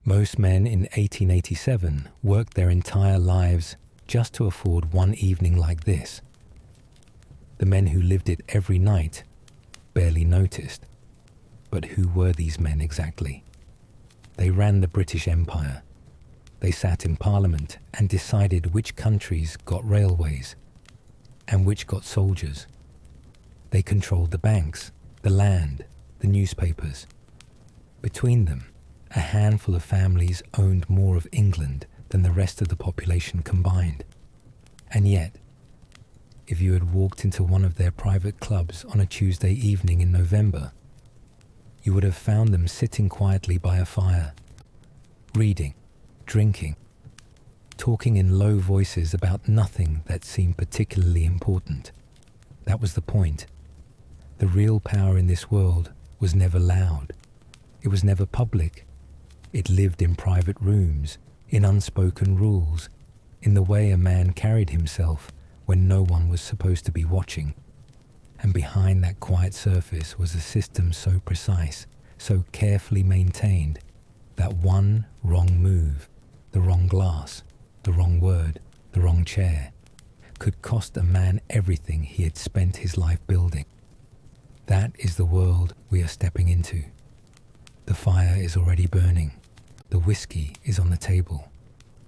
Most men in 1887 worked their entire lives just to afford one evening like this. The men who lived it every night barely noticed. But who were these men exactly? They ran the British Empire. They sat in Parliament and decided which countries got railways and which got soldiers. They controlled the banks, the land, the newspapers. Between them, a handful of families owned more of England than the rest of the population combined. And yet, if you had walked into one of their private clubs on a Tuesday evening in November, you would have found them sitting quietly by a fire, reading, drinking, talking in low voices about nothing that seemed particularly important. That was the point. The real power in this world was never loud. It was never public. It lived in private rooms, in unspoken rules, in the way a man carried himself when no one was supposed to be watching. And behind that quiet surface was a system so precise, so carefully maintained, that one wrong move, the wrong glass, the wrong word, the wrong chair, could cost a man everything he had spent his life building. That is the world we are stepping into. The fire is already burning. The whiskey is on the table.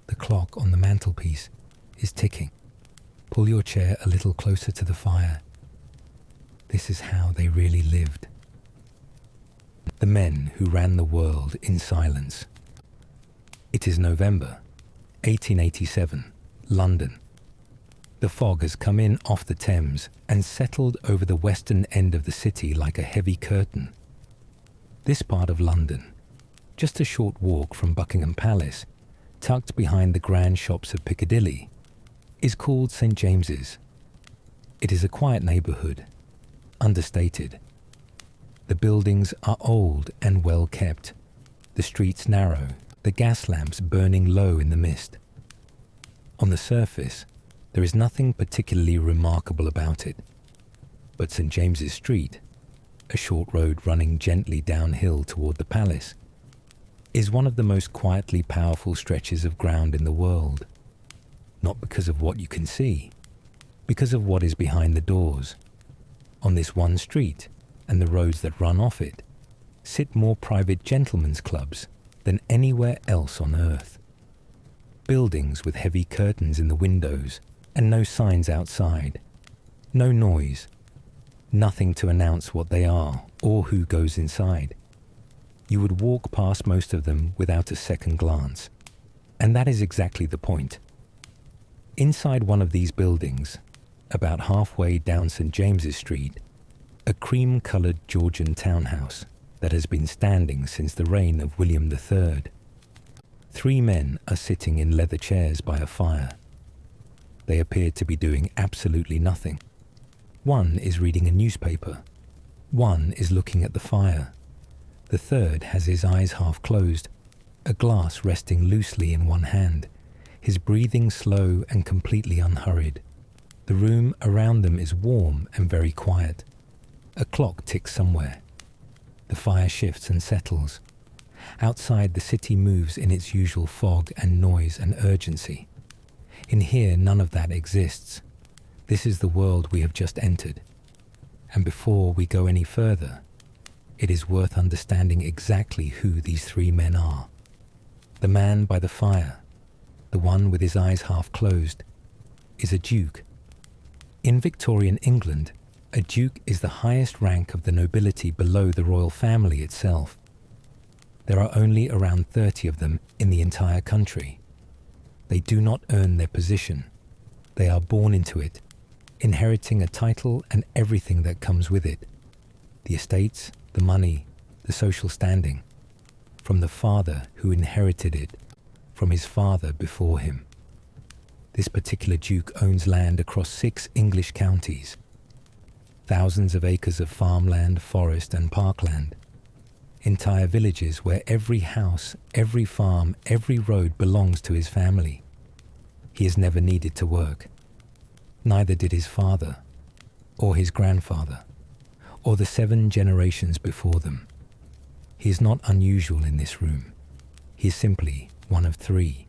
The clock on the mantelpiece is ticking. Pull your chair a little closer to the fire. This is how they really lived. The men who ran the world in silence. It is November, 1887, London. The fog has come in off the Thames and settled over the western end of the city like a heavy curtain. This part of London, just a short walk from Buckingham Palace, tucked behind the grand shops of Piccadilly, is called St. James's. It is a quiet neighbourhood, understated. The buildings are old and well kept, the streets narrow, the gas lamps burning low in the mist. On the surface, there is nothing particularly remarkable about it, but St. James's Street, a short road running gently downhill toward the palace, is one of the most quietly powerful stretches of ground in the world. Not because of what you can see, because of what is behind the doors. On this one street, and the roads that run off it, sit more private gentlemen's clubs than anywhere else on earth. Buildings with heavy curtains in the windows and no signs outside. No noise. Nothing to announce what they are or who goes inside. You would walk past most of them without a second glance. And that is exactly the point. Inside one of these buildings, about halfway down St. James's Street, a cream-coloured Georgian townhouse that has been standing since the reign of William III. 3 men are sitting in leather chairs by a fire. They appear to be doing absolutely nothing. One is reading a newspaper. One is looking at the fire. The third has his eyes half closed, a glass resting loosely in one hand, his breathing slow and completely unhurried. The room around them is warm and very quiet. A clock ticks somewhere. The fire shifts and settles. Outside, the city moves in its usual fog and noise and urgency. In here, none of that exists. This is the world we have just entered. And before we go any further, it is worth understanding exactly who these 3 men are. The man by the fire, the one with his eyes half closed, is a duke. In Victorian England, a duke is the highest rank of the nobility below the royal family itself. There are only around 30 of them in the entire country. They do not earn their position. They are born into it, inheriting a title and everything that comes with it. The estates, the money, the social standing, from the father who inherited it, from his father before him. This particular duke owns land across 6 English counties. Thousands of acres of farmland, forest and parkland. Entire villages where every house, every farm, every road belongs to his family. He has never needed to work. Neither did his father, or his grandfather, or the 7 generations before them. He is not unusual in this room. He is simply one of three.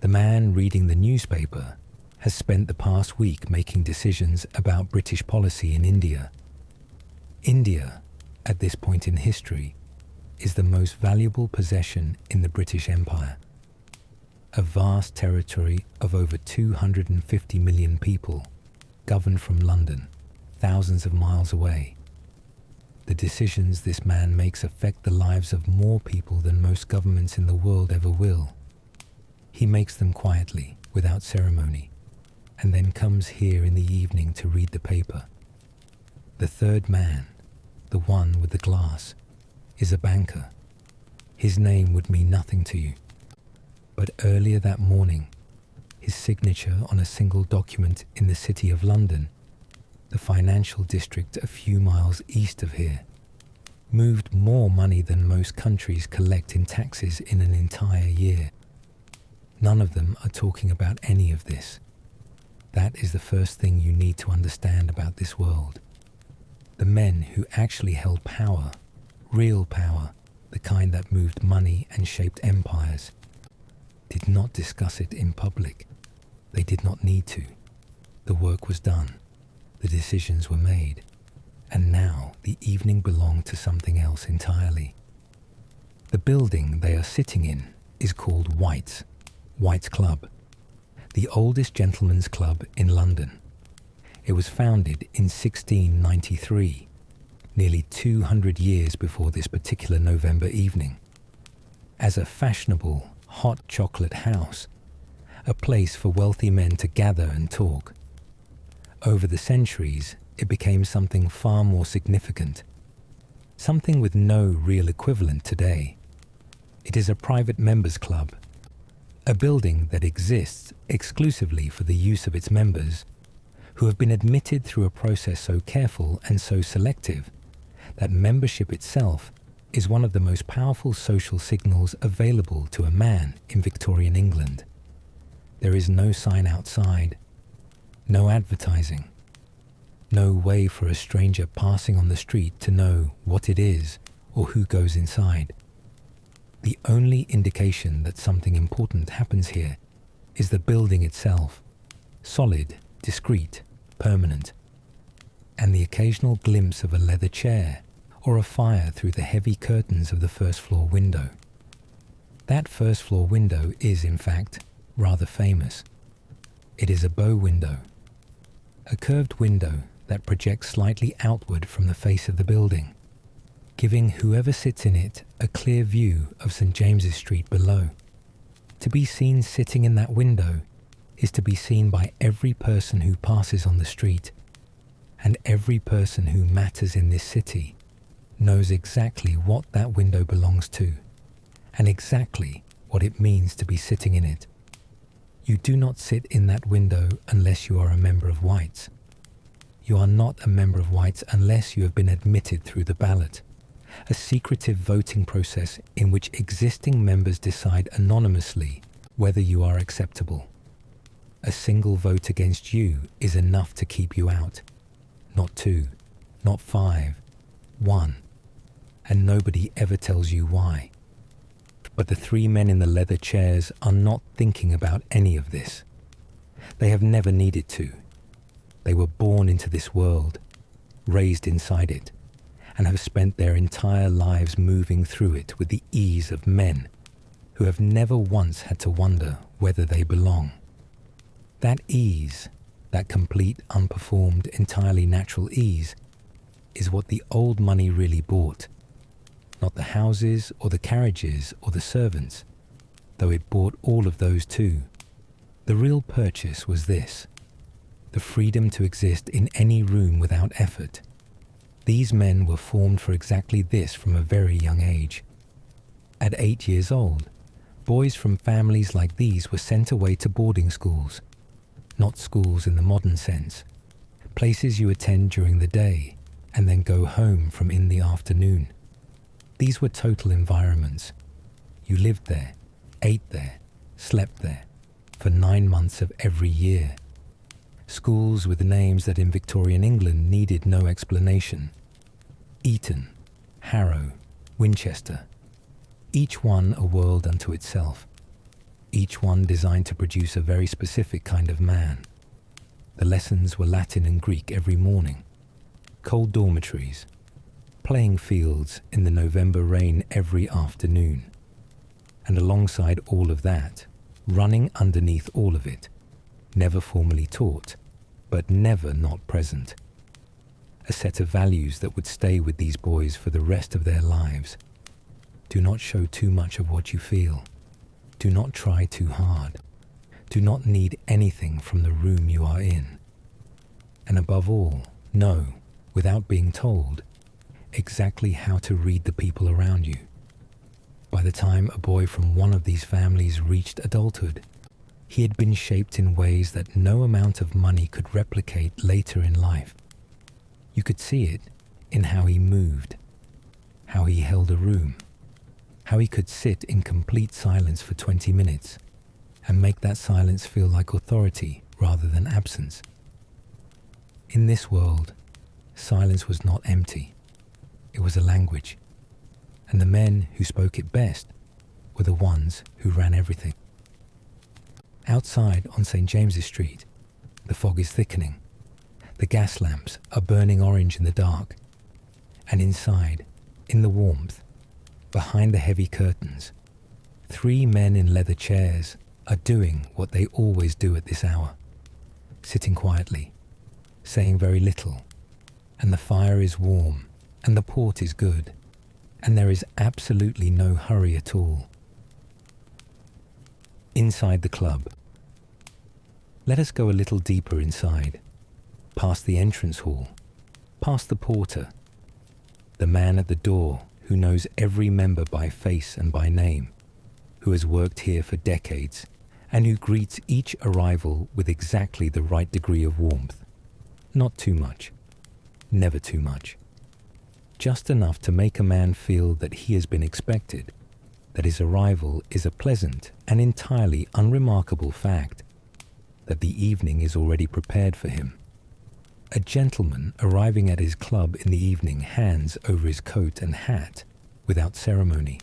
The man reading the newspaper has spent the past week making decisions about British policy in India. India, at this point in history, is the most valuable possession in the British Empire. A vast territory of over 250 million people, governed from London, thousands of miles away. The decisions this man makes affect the lives of more people than most governments in the world ever will. He makes them quietly, without ceremony, and then comes here in the evening to read the paper. The third man, the one with the glass, is a banker. His name would mean nothing to you. But earlier that morning, his signature on a single document in the City of London, the financial district a few miles east of here, moved more money than most countries collect in taxes in an entire year. None of them are talking about any of this. That is the first thing you need to understand about this world. The men who actually held power, real power, the kind that moved money and shaped empires, did not discuss it in public. They did not need to. The work was done. The decisions were made. And now the evening belonged to something else entirely. The building they are sitting in is called White's Club, the oldest gentlemen's club in London. It was founded in 1693, nearly 200 years before this particular November evening, as a fashionable hot chocolate house, a place for wealthy men to gather and talk. Over the centuries, it became something far more significant, something with no real equivalent today. It is a private members' club, a building that exists exclusively for the use of its members, who have been admitted through a process so careful and so selective that membership itself is one of the most powerful social signals available to a man in Victorian England. There is no sign outside, no advertising, no way for a stranger passing on the street to know what it is or who goes inside. The only indication that something important happens here is the building itself, solid, discreet, permanent, and the occasional glimpse of a leather chair or a fire through the heavy curtains of the first floor window. That first floor window is, in fact, rather famous. It is a bow window, a curved window that projects slightly outward from the face of the building, giving whoever sits in it a clear view of St. James's Street below. To be seen sitting in that window is to be seen by every person who passes on the street, and every person who matters in this city knows exactly what that window belongs to, and exactly what it means to be sitting in it. You do not sit in that window unless you are a member of White's. You are not a member of White's unless you have been admitted through the ballot, a secretive voting process in which existing members decide anonymously whether you are acceptable. A single vote against you is enough to keep you out. Not two, not five, one. And nobody ever tells you why. But the three men in the leather chairs are not thinking about any of this. They have never needed to. They were born into this world, raised inside it, and have spent their entire lives moving through it with the ease of men who have never once had to wonder whether they belong. That ease, that complete, unperformed, entirely natural ease, is what the old money really bought. Not the houses or the carriages or the servants, though it bought all of those too. The real purchase was this: the freedom to exist in any room without effort. These men were formed for exactly this from a very young age. At 8 years old, boys from families like these were sent away to boarding schools, not schools in the modern sense, places you attend during the day and then go home from in the afternoon. These were total environments. You lived there, ate there, slept there, for 9 months of every year. Schools with names that in Victorian England needed no explanation. Eton, Harrow, Winchester. each one a world unto itself, each one designed to produce a very specific kind of man. The lessons were Latin and Greek every morning, cold dormitories, playing fields in the November rain every afternoon, and alongside all of that, running underneath all of it, never formally taught, but never not present. A set of values that would stay with these boys for the rest of their lives. Do not show too much of what you feel. Do not try too hard. Do not need anything from the room you are in. And above all, know, without being told, exactly how to read the people around you. By the time a boy from one of these families reached adulthood, he had been shaped in ways that no amount of money could replicate later in life. You could see it in how he moved, how he held a room, how he could sit in complete silence for 20 minutes and make that silence feel like authority rather than absence. In this world, silence was not empty. It was a language, and the men who spoke it best were the ones who ran everything. Outside on St. James's Street, the fog is thickening. The gas lamps are burning orange in the dark, and inside, in the warmth, behind the heavy curtains, 3 men in leather chairs are doing what they always do at this hour, sitting quietly, saying very little, and the fire is warm, and the port is good, and there is absolutely no hurry at all. Inside the club. Let us go a little deeper inside, past the entrance hall, past the porter, the man at the door who knows every member by face and by name, who has worked here for decades, and who greets each arrival with exactly the right degree of warmth. Not too much, never too much. Just enough to make a man feel that he has been expected, that his arrival is a pleasant and entirely unremarkable fact, that the evening is already prepared for him. A gentleman arriving at his club in the evening hands over his coat and hat without ceremony.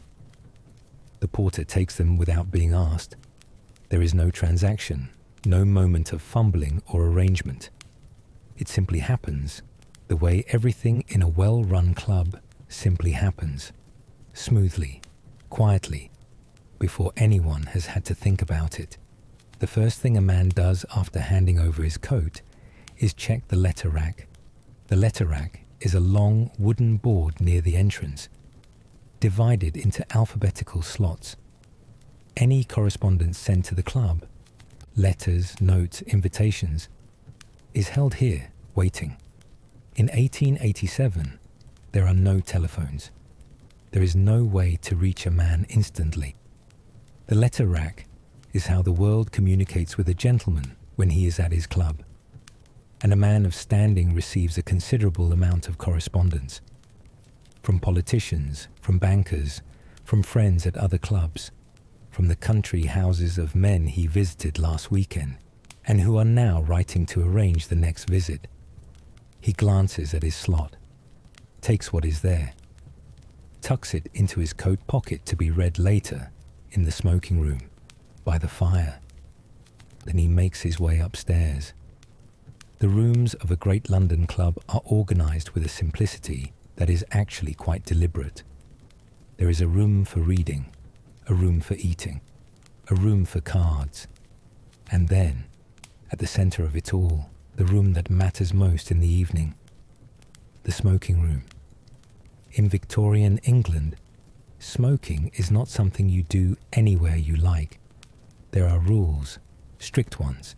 The porter takes them without being asked. There is no transaction, no moment of fumbling or arrangement. It simply happens the way everything in a well-run club simply happens, smoothly, quietly, before anyone has had to think about it. The first thing a man does after handing over his coat is check the letter rack. The letter rack is a long wooden board near the entrance, divided into alphabetical slots. Any correspondence sent to the club, letters, notes, invitations, is held here, waiting. In 1887, there are no telephones. There is no way to reach a man instantly. The letter rack is how the world communicates with a gentleman when he is at his club, and a man of standing receives a considerable amount of correspondence. From politicians, from bankers, from friends at other clubs, from the country houses of men he visited last weekend, and who are now writing to arrange the next visit. He glances at his slot, takes what is there, tucks it into his coat pocket to be read later in the smoking room, by the fire. Then he makes his way upstairs. The rooms of a great London club are organized with a simplicity that is actually quite deliberate. There is a room for reading, a room for eating, a room for cards, and then, at the center of it all, the room that matters most in the evening, the smoking room. In Victorian England, smoking is not something you do anywhere you like. There are rules, strict ones.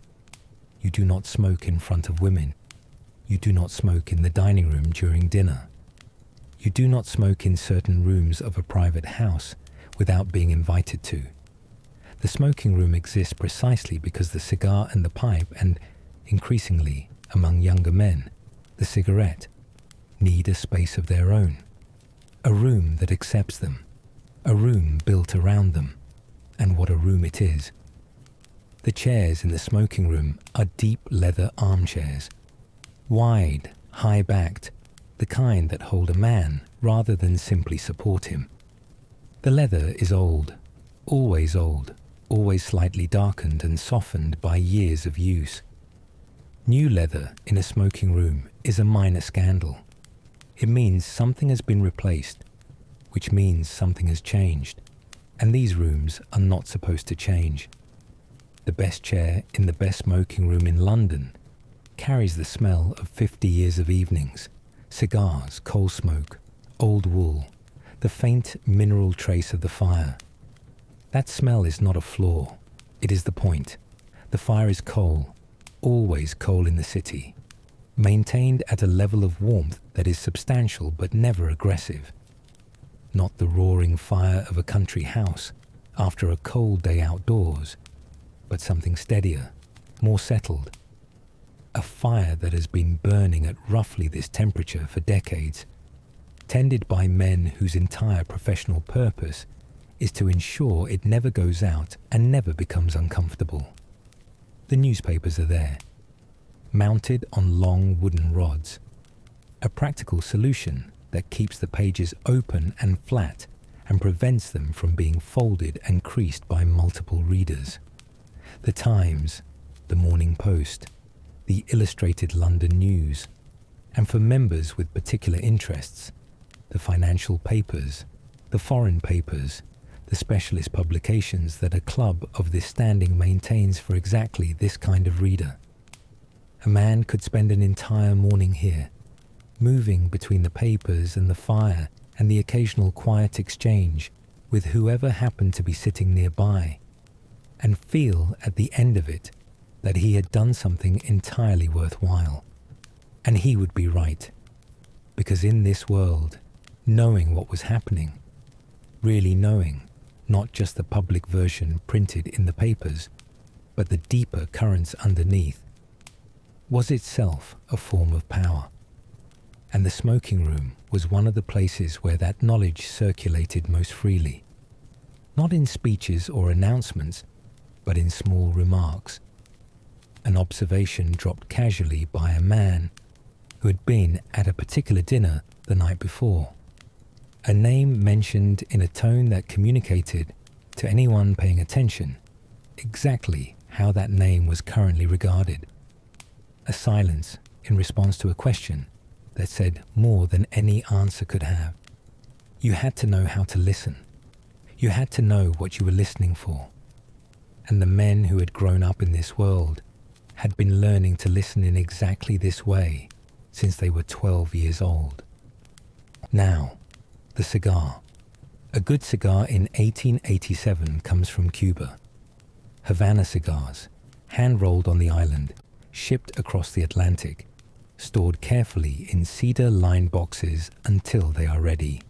You do not smoke in front of women. You do not smoke in the dining room during dinner. You do not smoke in certain rooms of a private house without being invited to. The smoking room exists precisely because the cigar and the pipe, and increasingly, among younger men, the cigarette, need a space of their own. A room that accepts them. A room built around them. And what a room it is. The chairs in the smoking room are deep leather armchairs, wide, high-backed, the kind that hold a man rather than simply support him. The leather is old, always slightly darkened and softened by years of use. New leather in a smoking room is a minor scandal. It means something has been replaced, which means something has changed, and these rooms are not supposed to change. The best chair in the best smoking room in London carries the smell of 50 years of evenings, cigars, coal smoke, old wool, the faint mineral trace of the fire. That smell is not a flaw, it is the point. The fire is coal, always coal in the city, maintained at a level of warmth that is substantial but never aggressive. Not the roaring fire of a country house after a cold day outdoors, but something steadier, more settled. A fire that has been burning at roughly this temperature for decades, tended by men whose entire professional purpose is to ensure it never goes out and never becomes uncomfortable. The newspapers are there, mounted on long wooden rods, a practical solution that keeps the pages open and flat and prevents them from being folded and creased by multiple readers. The Times, the Morning Post, the Illustrated London News, and for members with particular interests, the financial papers, the foreign papers, the specialist publications that a club of this standing maintains for exactly this kind of reader. A man could spend an entire morning here, moving between the papers and the fire and the occasional quiet exchange with whoever happened to be sitting nearby, and feel at the end of it that he had done something entirely worthwhile. And he would be right, because in this world, knowing what was happening, really knowing, not just the public version printed in the papers, but the deeper currents underneath, was itself a form of power. And the smoking room was one of the places where that knowledge circulated most freely, not in speeches or announcements, but in small remarks. An observation dropped casually by a man who had been at a particular dinner the night before. A name mentioned in a tone that communicated to anyone paying attention exactly how that name was currently regarded. A silence in response to a question that said more than any answer could have. You had to know how to listen. You had to know what you were listening for. And the men who had grown up in this world had been learning to listen in exactly this way since they were 12 years old. Now, the cigar. A good cigar in 1887 comes from Cuba. Havana cigars, hand-rolled on the island, shipped across the Atlantic, stored carefully in cedar-lined boxes until they are ready.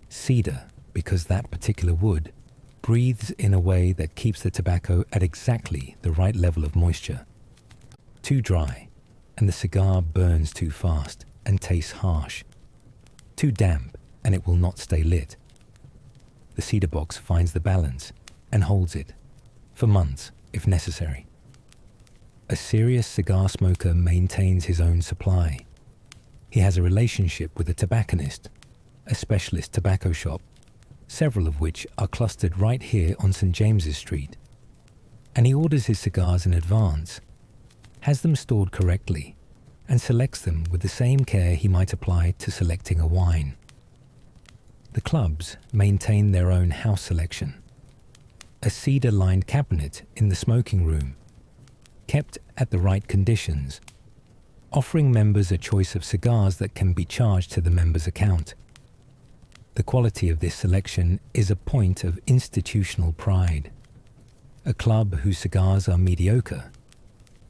Cedar, because that particular wood breathes in a way that keeps the tobacco at exactly the right level of moisture. Too dry, and the cigar burns too fast and tastes harsh. Too damp, and it will not stay lit. The cedar box finds the balance and holds it, for months if necessary. A serious cigar smoker maintains his own supply. He has a relationship with a tobacconist, a specialist tobacco shop, several of which are clustered right here on St. James's Street. And he orders his cigars in advance, has them stored correctly, and selects them with the same care he might apply to selecting a wine. The clubs maintain their own house selection. A cedar-lined cabinet in the smoking room, kept at the right conditions, offering members a choice of cigars that can be charged to the member's account. The quality of this selection is a point of institutional pride. A club whose cigars are mediocre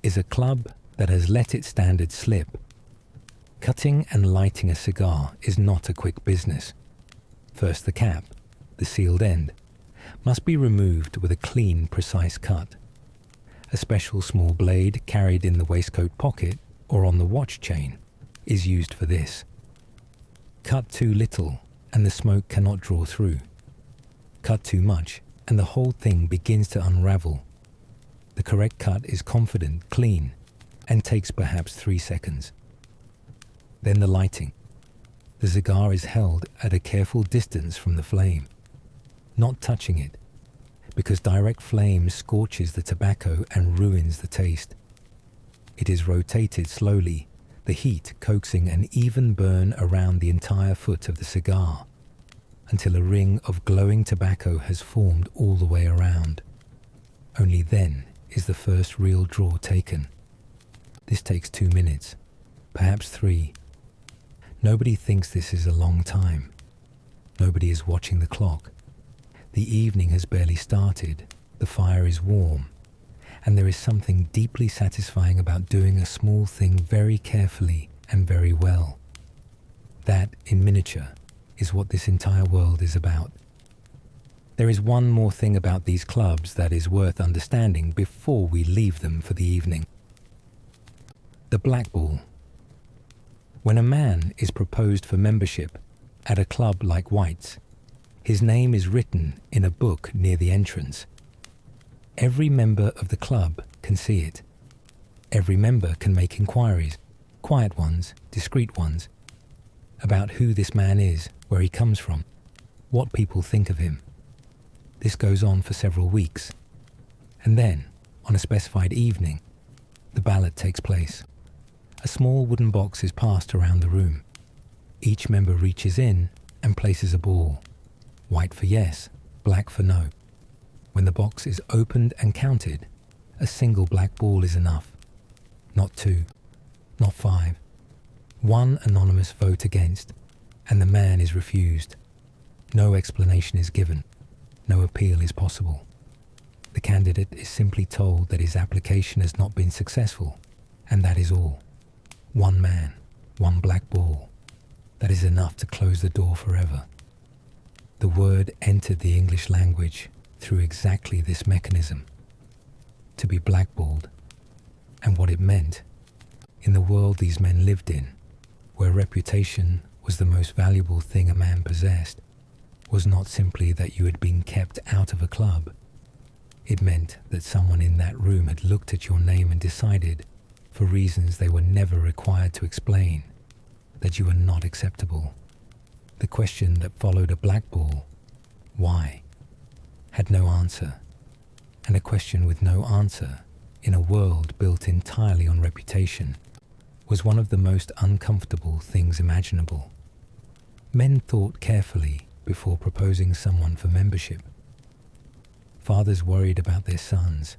is a club that has let its standards slip. Cutting and lighting a cigar is not a quick business. First, the cap, the sealed end, must be removed with a clean, precise cut. A special small blade carried in the waistcoat pocket or on the watch chain is used for this. Cut too little and the smoke cannot draw through. Cut too much and the whole thing begins to unravel. The correct cut is confident, clean, and takes perhaps 3 seconds. Then the lighting. The cigar is held at a careful distance from the flame. not touching it, because direct flame scorches the tobacco and ruins the taste. It is rotated slowly, the heat coaxing an even burn around the entire foot of the cigar, until a ring of glowing tobacco has formed all the way around. Only then is the first real draw taken. This takes 2 minutes, perhaps 3. Nobody thinks this is a long time. Nobody is watching the clock. The evening has barely started, the fire is warm, and there is something deeply satisfying about doing a small thing very carefully and very well. That, in miniature, is what this entire world is about. There is one more thing about these clubs that is worth understanding before we leave them for the evening. The blackball. When a man is proposed for membership at a club like White's, his name is written in a book near the entrance. Every member of the club can see it. Every member can make inquiries, quiet ones, discreet ones, about who this man is, where he comes from, what people think of him. This goes on for several weeks. And then, on a specified evening, the ballot takes place. A small wooden box is passed around the room. Each member reaches in and places a ball. White for yes, black for no. When the box is opened and counted, a single black ball is enough. Not 2, not 5. 1 anonymous vote against, and the man is refused. No explanation is given. No appeal is possible. The candidate is simply told that his application has not been successful, and that is all. 1 man, 1 black ball. That is enough to close the door forever. The word entered the English language through exactly this mechanism. To be blackballed, and what it meant in the world these men lived in, where reputation was the most valuable thing a man possessed, was not simply that you had been kept out of a club. It meant that someone in that room had looked at your name and decided, for reasons they were never required to explain, that you were not acceptable. The question that followed a blackball, why, had no answer, and a question with no answer in a world built entirely on reputation was one of the most uncomfortable things imaginable. Men thought carefully before proposing someone for membership. Fathers worried about their sons.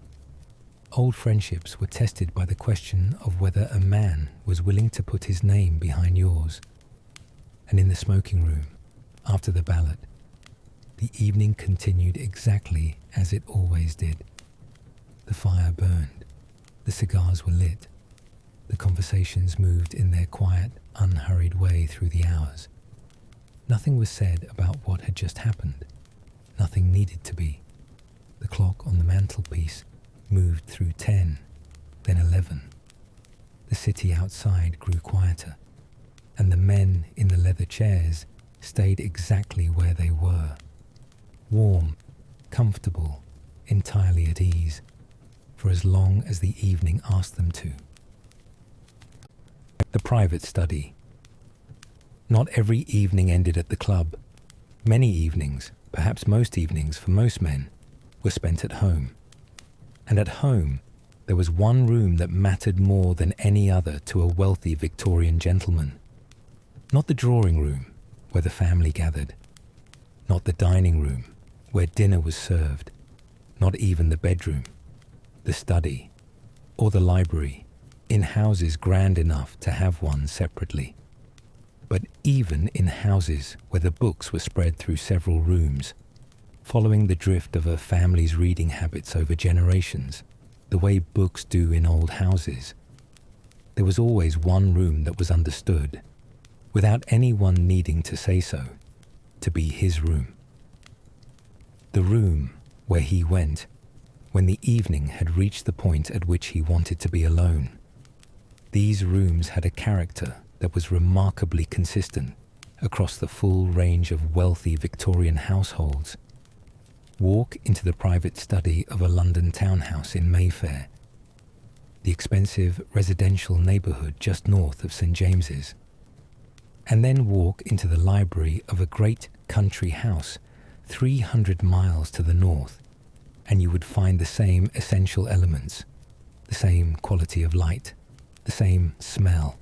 Old friendships were tested by the question of whether a man was willing to put his name behind yours. And in the smoking room, after the ballot, the evening continued exactly as it always did. The fire burned, the cigars were lit, the conversations moved in their quiet, unhurried way through the hours. Nothing was said about what had just happened. Nothing needed to be. The clock on the mantelpiece moved through 10, then 11. The city outside grew quieter, and the men in the leather chairs stayed exactly where they were. Warm, comfortable, entirely at ease, for as long as the evening asked them to. The private study. Not every evening ended at the club. Many evenings, perhaps most evenings for most men, were spent at home. And at home, there was one room that mattered more than any other to a wealthy Victorian gentleman. Not the drawing room, where the family gathered. Not the dining room, where dinner was served. Not even the bedroom, the study, or the library, in houses grand enough to have one separately. But even in houses where the books were spread through several rooms, following the drift of a family's reading habits over generations, the way books do in old houses, there was always one room that was understood, without anyone needing to say so, to be his room. The room where he went when the evening had reached the point at which he wanted to be alone. These rooms had a character that was remarkably consistent across the full range of wealthy Victorian households. Walk into the private study of a London townhouse in Mayfair, the expensive residential neighbourhood just north of St James's, and then walk into the library of a great country house 300 miles to the north, and you would find the same essential elements, the same quality of light, the same smell,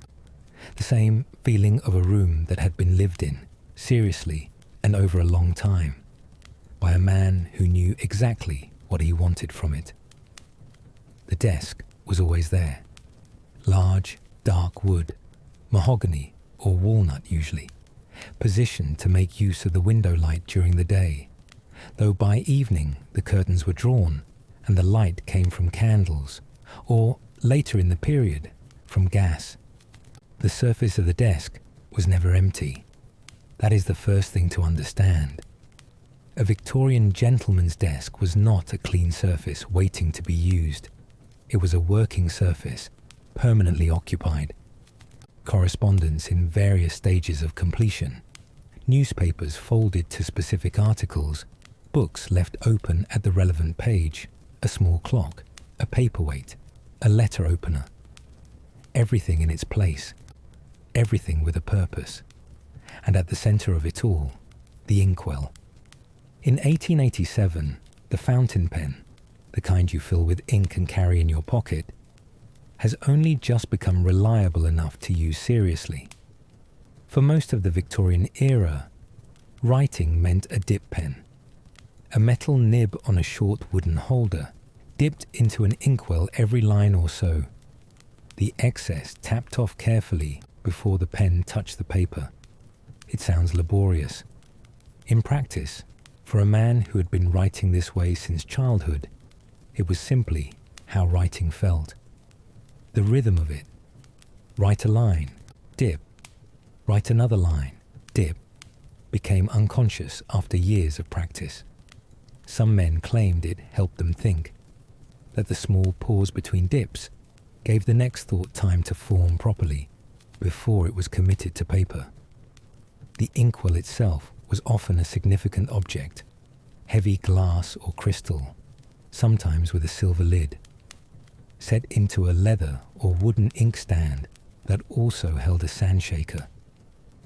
the same feeling of a room that had been lived in, seriously and over a long time, by a man who knew exactly what he wanted from it. The desk was always there. Large, dark wood, mahogany or walnut usually, positioned to make use of the window light during the day, though by evening the curtains were drawn and the light came from candles, or later in the period, from gas. The surface of the desk was never empty. That is the first thing to understand. A Victorian gentleman's desk was not a clean surface waiting to be used. It was a working surface, permanently occupied. Correspondence in various stages of completion, newspapers folded to specific articles, books left open at the relevant page, a small clock, a paperweight, a letter opener. Everything in its place, everything with a purpose. And at the center of it all, the inkwell. In 1887, the fountain pen, the kind you fill with ink and carry in your pocket, has only just become reliable enough to use seriously. For most of the Victorian era, writing meant a dip pen, a metal nib on a short wooden holder, dipped into an inkwell every line or so, the excess tapped off carefully before the pen touched the paper. It sounds laborious. In practice, for a man who had been writing this way since childhood, it was simply how writing felt. The rhythm of it. Write a line, dip. Write another line, dip. Became unconscious after years of practice. Some men claimed it helped them think, that the small pause between dips gave the next thought time to form properly before it was committed to paper. The inkwell itself was often a significant object, heavy glass or crystal, sometimes with a silver lid, set into a leather or wooden inkstand that also held a sand shaker,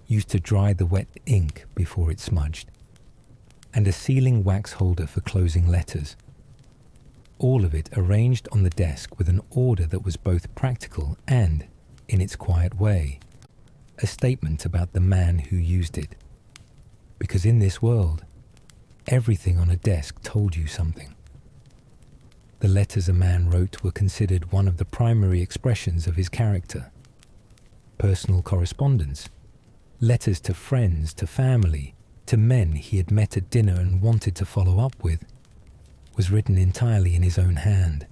used to dry the wet ink before it smudged, and a sealing wax holder for closing letters. All of it arranged on the desk with an order that was both practical and, in its quiet way, a statement about the man who used it. Because in this world, everything on a desk told you something. The letters a man wrote were considered one of the primary expressions of his character. Personal correspondence, letters to friends, to family, to men he had met at dinner and wanted to follow up with, was written entirely in his own hand.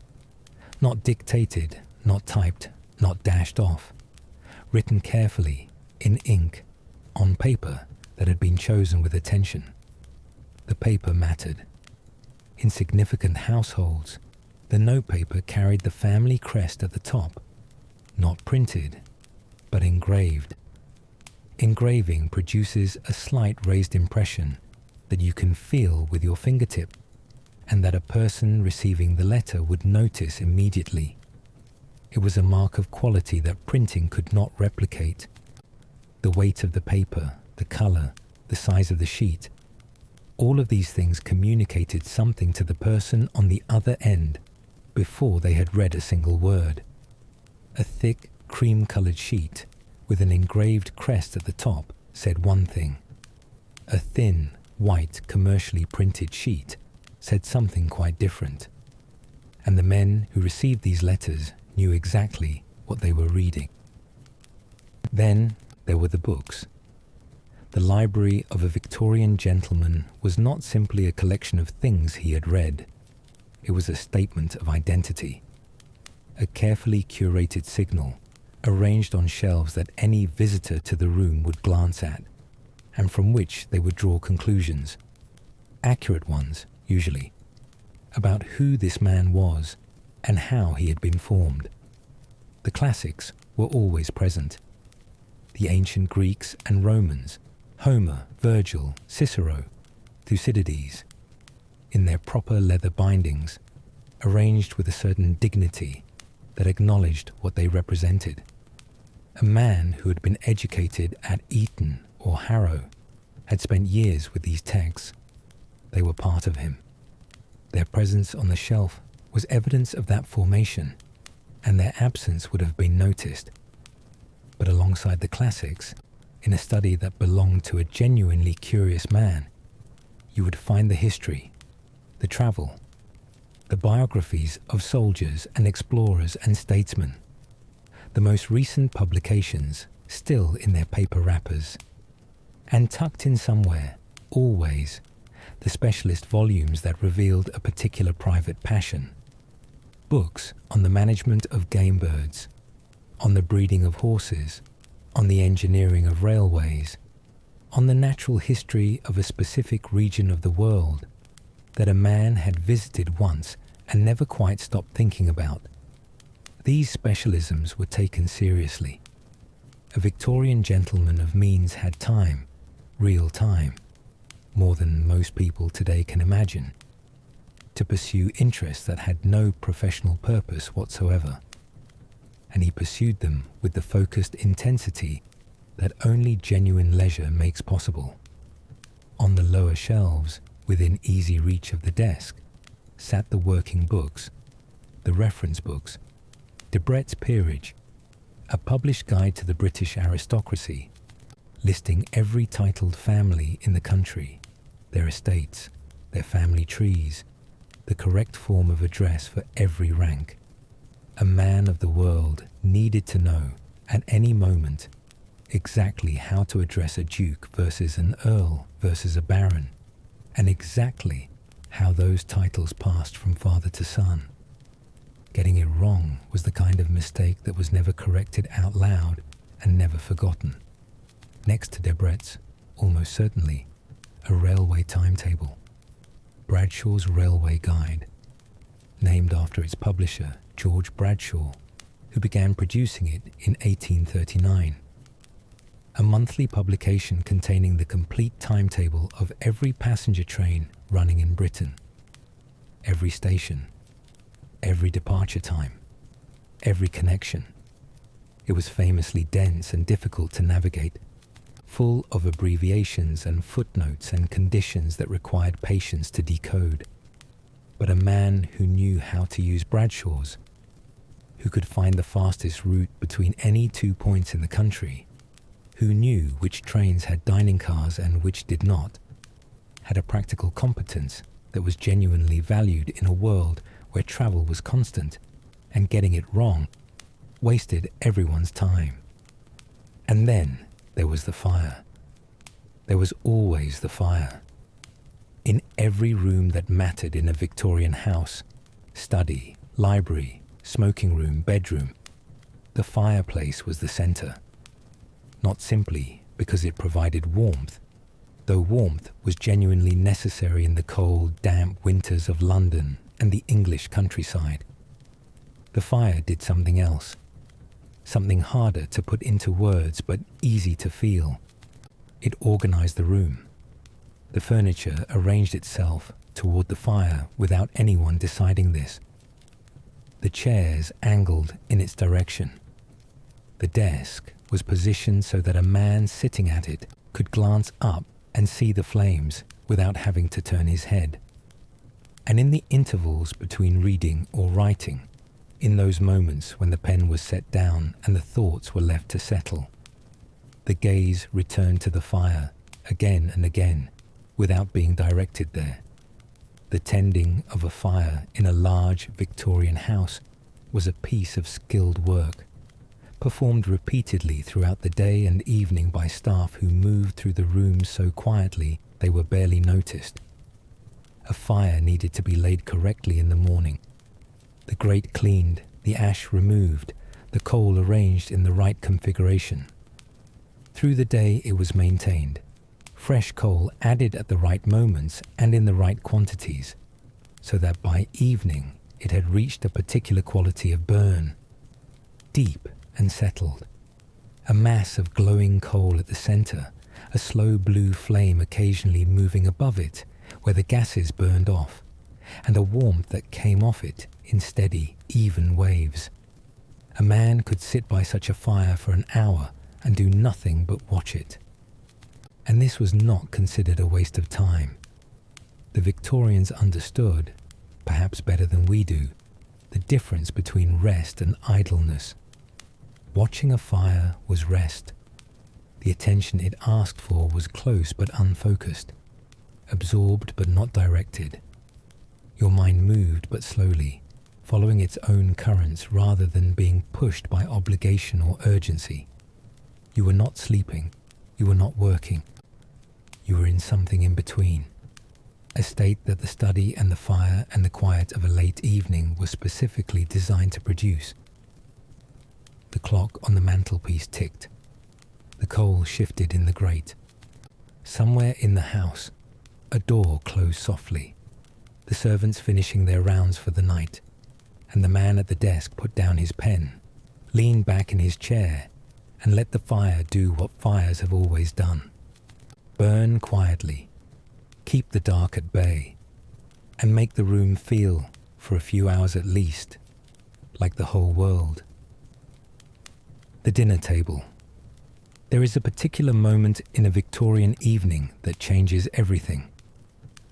Not dictated, not typed, not dashed off. Written carefully, in ink, on paper that had been chosen with attention. The paper mattered. In significant households, the notepaper carried the family crest at the top, not printed, but engraved. Engraving produces a slight raised impression that you can feel with your fingertip, and that a person receiving the letter would notice immediately. It was a mark of quality that printing could not replicate. The weight of the paper, the color, the size of the sheet, all of these things communicated something to the person on the other end before they had read a single word. A thick, cream-colored sheet with an engraved crest at the top said one thing. A thin, white, commercially printed sheet said something quite different. And the men who received these letters knew exactly what they were reading. Then there were the books. The library of a Victorian gentleman was not simply a collection of things he had read. It was a statement of identity, a carefully curated signal arranged on shelves that any visitor to the room would glance at, and from which they would draw conclusions, accurate ones, usually, about who this man was and how he had been formed. The classics were always present. The ancient Greeks and Romans, Homer, Virgil, Cicero, Thucydides, in their proper leather bindings, arranged with a certain dignity that acknowledged what they represented. A man who had been educated at Eton or Harrow had spent years with these texts, they were part of him. Their presence on the shelf was evidence of that formation, and their absence would have been noticed. But alongside the classics, in a study that belonged to a genuinely curious man, you would find the history, the travel, the biographies of soldiers and explorers and statesmen, the most recent publications still in their paper wrappers, and tucked in somewhere, always, the specialist volumes that revealed a particular private passion. Books on the management of game birds, on the breeding of horses, on the engineering of railways, on the natural history of a specific region of the world that a man had visited once and never quite stopped thinking about. These specialisms were taken seriously. A Victorian gentleman of means had time, real time, more than most people today can imagine, to pursue interests that had no professional purpose whatsoever. And he pursued them with the focused intensity that only genuine leisure makes possible. On the lower shelves, within easy reach of the desk, sat the working books, the reference books, Debrett's Peerage, a published guide to the British aristocracy, listing every titled family in the country, their estates, their family trees, the correct form of address for every rank. A man of the world needed to know, at any moment, exactly how to address a duke versus an earl versus a baron, and exactly how those titles passed from father to son. Getting it wrong was the kind of mistake that was never corrected out loud and never forgotten. Next to Debrett's, almost certainly, a railway timetable, Bradshaw's Railway Guide, named after its publisher, George Bradshaw, who began producing it in 1839. A monthly publication containing the complete timetable of every passenger train running in Britain, every station, every departure time, every connection. It was famously dense and difficult to navigate, full of abbreviations and footnotes and conditions that required patience to decode. But a man who knew how to use Bradshaw's, who could find the fastest route between any 2 points in the country, who knew which trains had dining cars and which did not, had a practical competence that was genuinely valued in a world where travel was constant, and getting it wrong wasted everyone's time. And then there was the fire. There was always the fire. In every room that mattered in a Victorian house, study, library, smoking room, bedroom, the fireplace was the centre. Not simply because it provided warmth, though warmth was genuinely necessary in the cold, damp winters of London and the English countryside. The fire did something else, something harder to put into words but easy to feel. It organised the room. The furniture arranged itself toward the fire without anyone deciding this. The chairs angled in its direction. The desk was positioned so that a man sitting at it could glance up and see the flames without having to turn his head. And in the intervals between reading or writing, in those moments when the pen was set down and the thoughts were left to settle, the gaze returned to the fire again and again without being directed there. The tending of a fire in a large Victorian house was a piece of skilled work, performed repeatedly throughout the day and evening by staff who moved through the rooms so quietly they were barely noticed. A fire needed to be laid correctly in the morning, the grate cleaned, the ash removed, the coal arranged in the right configuration. Through the day it was maintained, fresh coal added at the right moments and in the right quantities, so that by evening it had reached a particular quality of burn, deep and settled. A mass of glowing coal at the centre, a slow blue flame occasionally moving above it where the gases burned off, and a warmth that came off it in steady, even waves. A man could sit by such a fire for an hour and do nothing but watch it. And this was not considered a waste of time. The Victorians understood, perhaps better than we do, the difference between rest and idleness. Watching a fire was rest. The attention it asked for was close but unfocused, absorbed but not directed. Your mind moved but slowly, following its own currents rather than being pushed by obligation or urgency. You were not sleeping, you were not working. You were in something in between, a state that the study and the fire and the quiet of a late evening were specifically designed to produce. The clock on the mantelpiece ticked. The coal shifted in the grate. Somewhere in the house, a door closed softly, the servants finishing their rounds for the night, and the man at the desk put down his pen, leaned back in his chair, and let the fire do what fires have always done. Burn quietly, keep the dark at bay, and make the room feel, for a few hours at least, like the whole world. The dinner table. There is a particular moment in a Victorian evening that changes everything.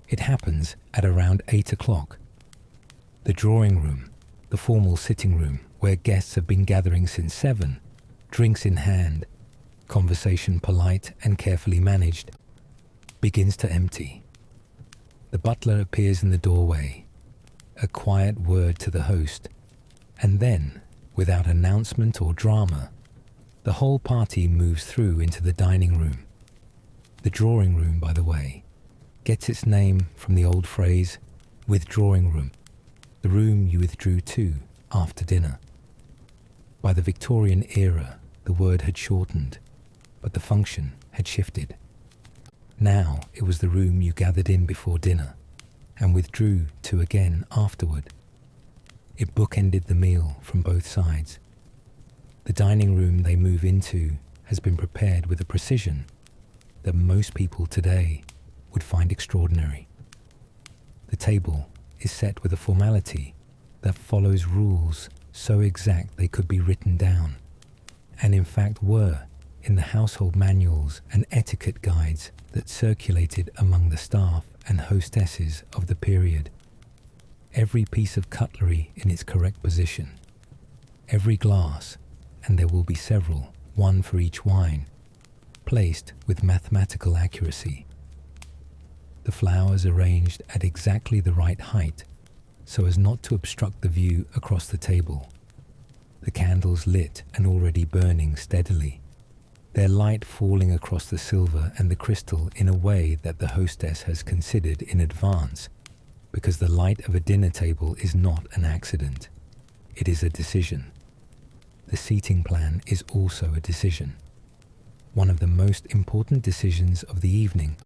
It happens at around 8 o'clock. The drawing room, the formal sitting room where guests have been gathering since 7, drinks in hand, conversation polite and carefully managed, begins to empty. The butler appears in the doorway, a quiet word to the host, and then, without announcement or drama, the whole party moves through into the dining room. The drawing room, by the way, gets its name from the old phrase, withdrawing room, the room you withdrew to after dinner. By the Victorian era, the word had shortened, but the function had shifted. Now it was the room you gathered in before dinner and withdrew to again afterward. It bookended the meal from both sides. The dining room they move into has been prepared with a precision that most people today would find extraordinary. The table is set with a formality that follows rules so exact they could be written down, and in fact were in the household manuals and etiquette guides that circulated among the staff and hostesses of the period. Every piece of cutlery in its correct position, every glass, and there will be several, one for each wine, placed with mathematical accuracy. The flowers arranged at exactly the right height so as not to obstruct the view across the table. The candles lit and already burning steadily, their light falling across the silver and the crystal in a way that the hostess has considered in advance, because the light of a dinner table is not an accident. It is a decision. The seating plan is also a decision. One of the most important decisions of the evening,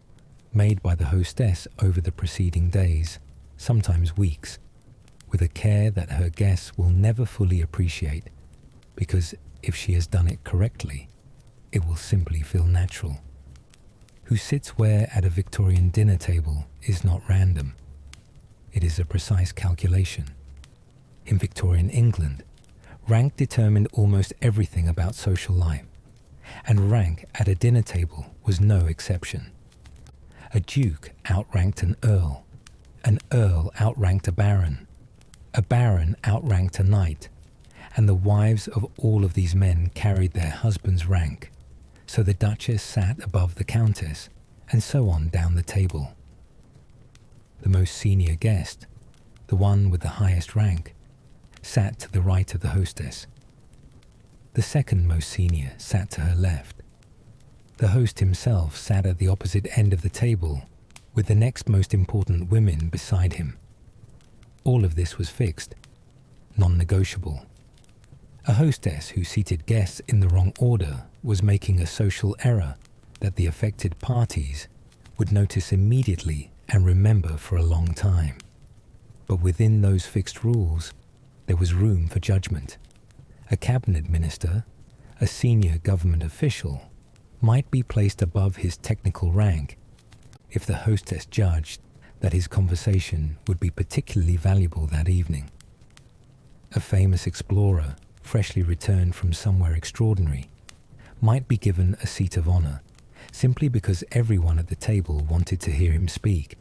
made by the hostess over the preceding days, sometimes weeks, with a care that her guests will never fully appreciate, because if she has done it correctly, it will simply feel natural. Who sits where at a Victorian dinner table is not random. It is a precise calculation. In Victorian England, rank determined almost everything about social life, and rank at a dinner table was no exception. A duke outranked an earl outranked a baron outranked a knight, and the wives of all of these men carried their husband's rank, so the duchess sat above the countess, and so on down the table. The most senior guest, the one with the highest rank, sat to the right of the hostess. The second most senior sat to her left. The host himself sat at the opposite end of the table, with the next most important women beside him. All of this was fixed, non-negotiable. A hostess who seated guests in the wrong order was making a social error that the affected parties would notice immediately and remember for a long time. But within those fixed rules, there was room for judgment. A cabinet minister, a senior government official, might be placed above his technical rank if the hostess judged that his conversation would be particularly valuable that evening. A famous explorer, freshly returned from somewhere extraordinary, might be given a seat of honor simply because everyone at the table wanted to hear him speak.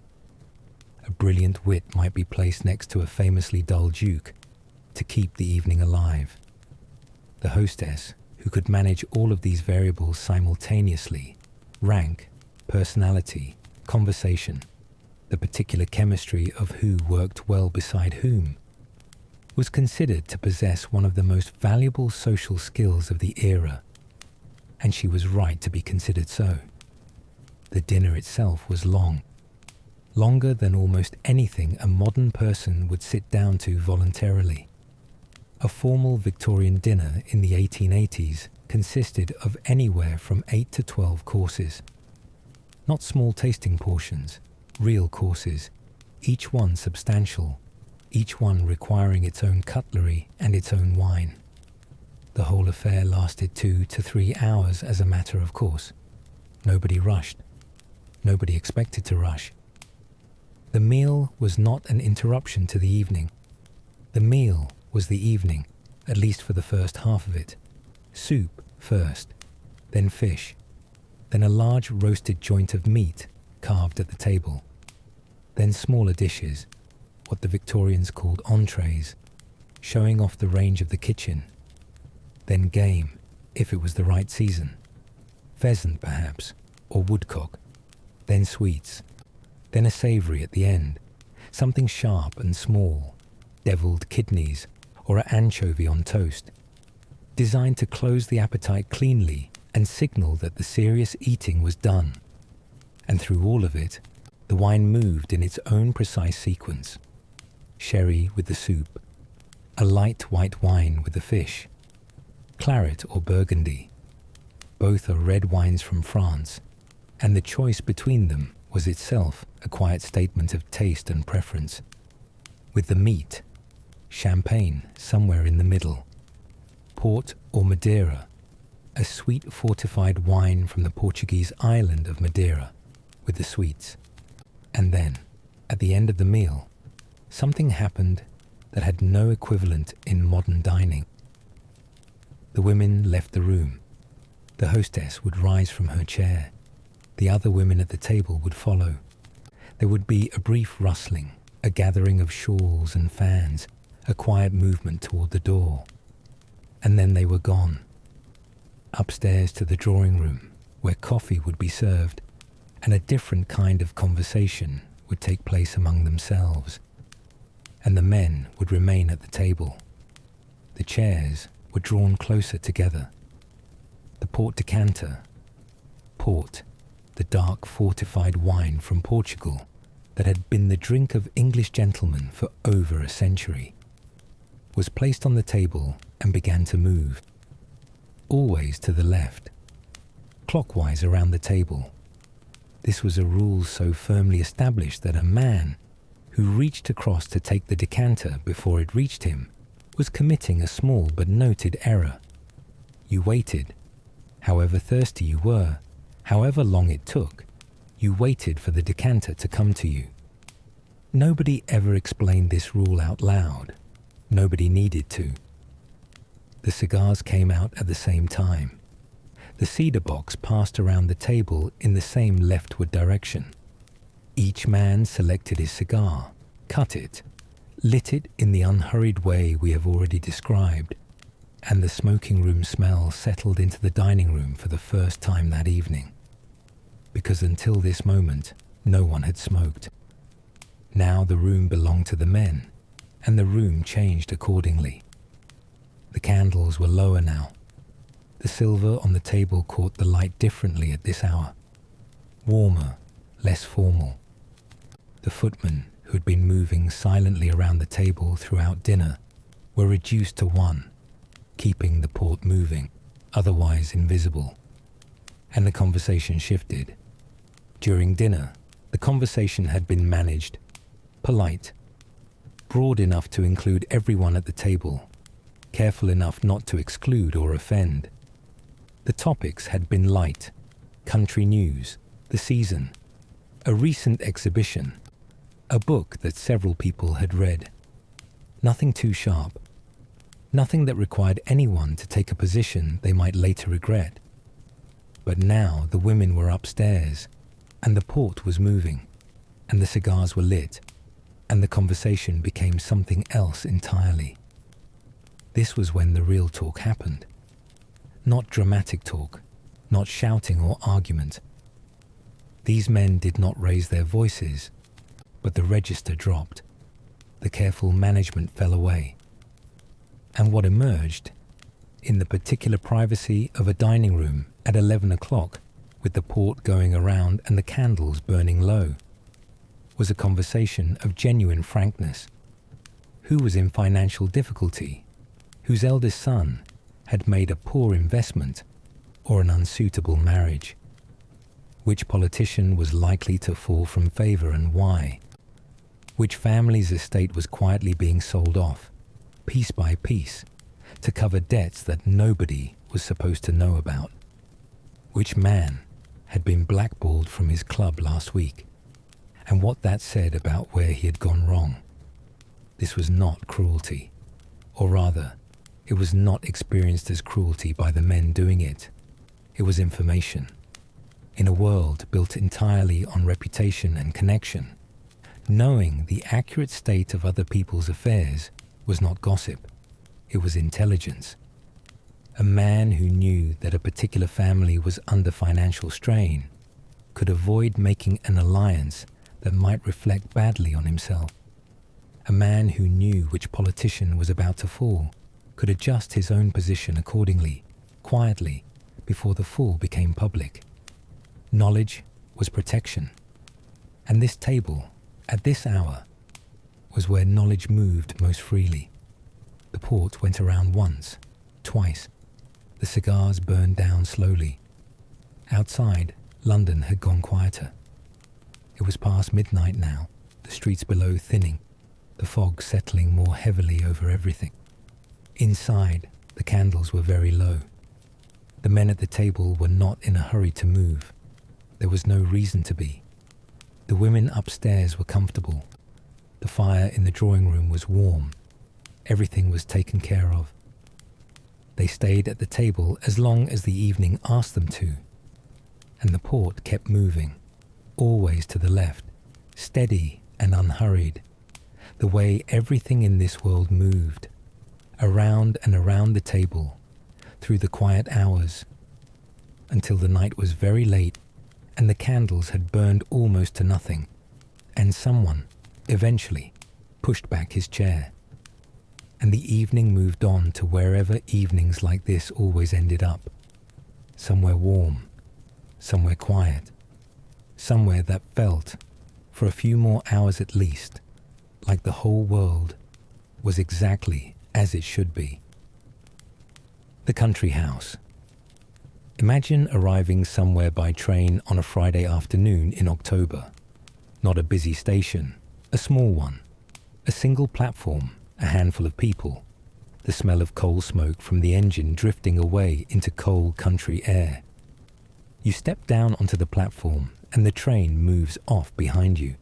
A brilliant wit might be placed next to a famously dull duke to keep the evening alive. The hostess, who could manage all of these variables simultaneously, rank, personality, conversation, the particular chemistry of who worked well beside whom, was considered to possess one of the most valuable social skills of the era, and she was right to be considered so. The dinner itself was long, longer than almost anything a modern person would sit down to voluntarily. A formal Victorian dinner in the 1880s consisted of anywhere from 8 to 12 courses. Not small tasting portions, real courses, each one substantial, each one requiring its own cutlery and its own wine. The whole affair lasted 2 to 3 hours as a matter of course. Nobody rushed. Nobody expected to rush. The meal was not an interruption to the evening. The meal was the evening, at least for the first half of it. Soup first, then fish, then a large roasted joint of meat carved at the table, then smaller dishes, what the Victorians called entrees, showing off the range of the kitchen, then game, if it was the right season, pheasant perhaps, or woodcock, then sweets, then a savoury at the end, something sharp and small, devilled kidneys, or an anchovy on toast, designed to close the appetite cleanly and signal that the serious eating was done. And through all of it, the wine moved in its own precise sequence. Sherry with the soup, a light white wine with the fish, claret or burgundy. Both are red wines from France, and the choice between them was itself a quiet statement of taste and preference. With the meat, champagne somewhere in the middle, port or Madeira, a sweet fortified wine from the Portuguese island of Madeira, with the sweets. And then, at the end of the meal, something happened that had no equivalent in modern dining. The women left the room. The hostess would rise from her chair. The other women at the table would follow. There would be a brief rustling, a gathering of shawls and fans, a quiet movement toward the door. And then they were gone. Upstairs to the drawing room, where coffee would be served, and a different kind of conversation would take place among themselves. And the men would remain at the table. The chairs were drawn closer together. The port decanter, port, the dark fortified wine from Portugal that had been the drink of English gentlemen for over a century, was placed on the table and began to move, always to the left, clockwise around the table. This was a rule so firmly established that a man who reached across to take the decanter before it reached him was committing a small but noted error. You waited, however thirsty you were, however long it took, you waited for the decanter to come to you. Nobody ever explained this rule out loud. Nobody needed to. The cigars came out at the same time. The cedar box passed around the table in the same leftward direction. Each man selected his cigar, cut it, lit it in the unhurried way we have already described, and the smoking room smell settled into the dining room for the first time that evening. Because until this moment, no one had smoked. Now the room belonged to the men, and the room changed accordingly. The candles were lower now. The silver on the table caught the light differently at this hour, warmer, less formal. The footmen, who had been moving silently around the table throughout dinner, were reduced to one, keeping the port moving, otherwise invisible. And the conversation shifted. During dinner, the conversation had been managed, polite, broad enough to include everyone at the table, careful enough not to exclude or offend. The topics had been light, country news, the season, a recent exhibition, a book that several people had read. Nothing too sharp, nothing that required anyone to take a position they might later regret. But now the women were upstairs, and the port was moving, and the cigars were lit, and the conversation became something else entirely. This was when the real talk happened. Not dramatic talk, not shouting or argument. These men did not raise their voices, but the register dropped. The careful management fell away. And what emerged, in the particular privacy of a dining room at 11 o'clock, with the port going around and the candles burning low, was a conversation of genuine frankness. Who was in financial difficulty? Whose eldest son had made a poor investment or an unsuitable marriage? Which politician was likely to fall from favor and why? Which family's estate was quietly being sold off, piece by piece, to cover debts that nobody was supposed to know about? Which man had been blackballed from his club last week, and what that said about where he had gone wrong? This was not cruelty, or rather, it was not experienced as cruelty by the men doing it. It was information. In a world built entirely on reputation and connection, knowing the accurate state of other people's affairs was not gossip, it was intelligence. A man who knew that a particular family was under financial strain could avoid making an alliance that might reflect badly on himself. A man who knew which politician was about to fall could adjust his own position accordingly, quietly, before the fall became public. Knowledge was protection. And this table, at this hour, was where knowledge moved most freely. The port went around once, twice. The cigars burned down slowly. Outside, London had gone quieter. It was past midnight now, the streets below thinning, the fog settling more heavily over everything. Inside, the candles were very low. The men at the table were not in a hurry to move. There was no reason to be. The women upstairs were comfortable. The fire in the drawing room was warm. Everything was taken care of. They stayed at the table as long as the evening asked them to. And the port kept moving, always to the left, steady and unhurried, the way everything in this world moved, around and around the table, through the quiet hours, until the night was very late and the candles had burned almost to nothing, and someone, eventually, pushed back his chair. And the evening moved on to wherever evenings like this always ended up. Somewhere warm, somewhere quiet, somewhere that felt, for a few more hours at least, like the whole world was exactly as it should be. The country house. Imagine arriving somewhere by train on a Friday afternoon in October. Not a busy station, a small one, a single platform, a handful of people, the smell of coal smoke from the engine drifting away into cold country air. You step down onto the platform and the train moves off behind you,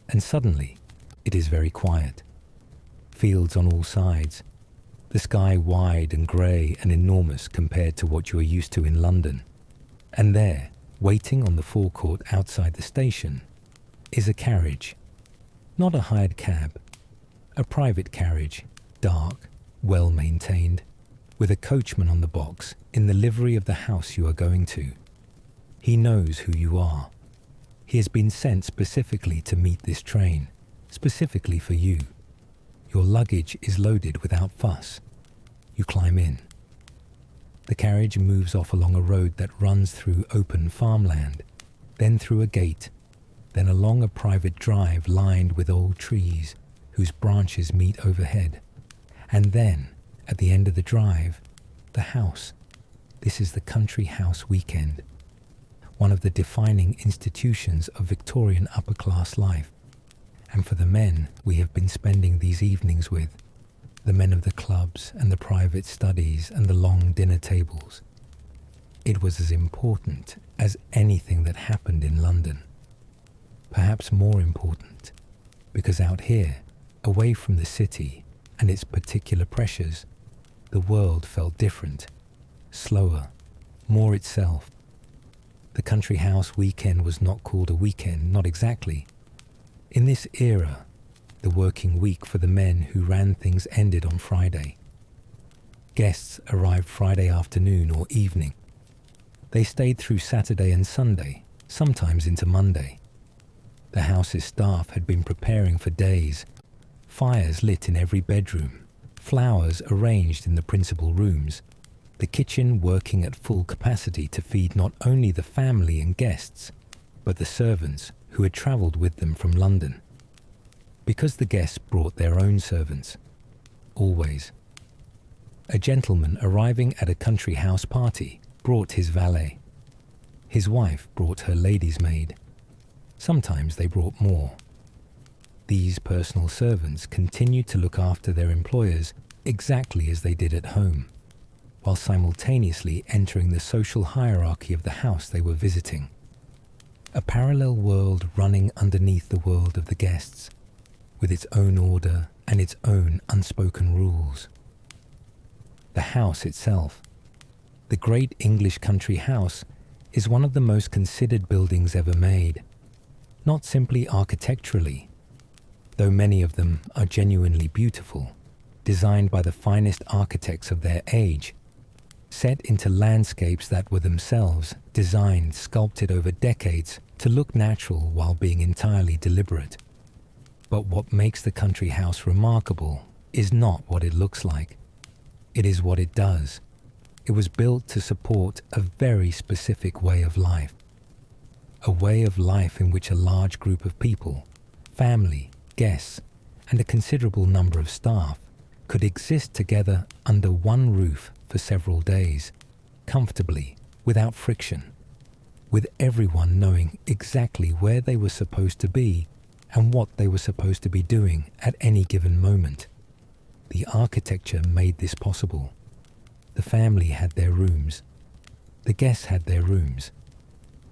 and suddenly it is very quiet. Fields on all sides, the sky wide and grey and enormous compared to what you are used to in London. And there, waiting on the forecourt outside the station, is a carriage. Not a hired cab, a private carriage, dark, well maintained, with a coachman on the box in the livery of the house you are going to. He knows who you are. He has been sent specifically to meet this train, specifically for you. Your luggage is loaded without fuss. You climb in. The carriage moves off along a road that runs through open farmland, then through a gate, then along a private drive lined with old trees whose branches meet overhead. And then, at the end of the drive, the house. This is the country house weekend, one of the defining institutions of Victorian upper-class life. And for the men we have been spending these evenings with, the men of the clubs and the private studies and the long dinner tables, it was as important as anything that happened in London. Perhaps more important, because out here, away from the city and its particular pressures, the world felt different, slower, more itself. The country house weekend was not called a weekend, not exactly. In this era, the working week for the men who ran things ended on Friday. Guests arrived Friday afternoon or evening. They stayed through Saturday and Sunday, sometimes into Monday. The house's staff had been preparing for days, fires lit in every bedroom, flowers arranged in the principal rooms, the kitchen working at full capacity to feed not only the family and guests, but the servants who had travelled with them from London. Because the guests brought their own servants, always. A gentleman arriving at a country house party brought his valet. His wife brought her lady's maid. Sometimes they brought more. These personal servants continued to look after their employers exactly as they did at home, while simultaneously entering the social hierarchy of the house they were visiting. A parallel world running underneath the world of the guests, with its own order and its own unspoken rules. The house itself, the great English country house, is one of the most considered buildings ever made, not simply architecturally, though many of them are genuinely beautiful, designed by the finest architects of their age, set into landscapes that were themselves designed, sculpted over decades to look natural while being entirely deliberate. But what makes the country house remarkable is not what it looks like. It is what it does. It was built to support a very specific way of life. A way of life in which a large group of people, family, guests, and a considerable number of staff could exist together under one roof for several days, comfortably, without friction, with everyone knowing exactly where they were supposed to be and what they were supposed to be doing at any given moment. The architecture made this possible. The family had their rooms. The guests had their rooms.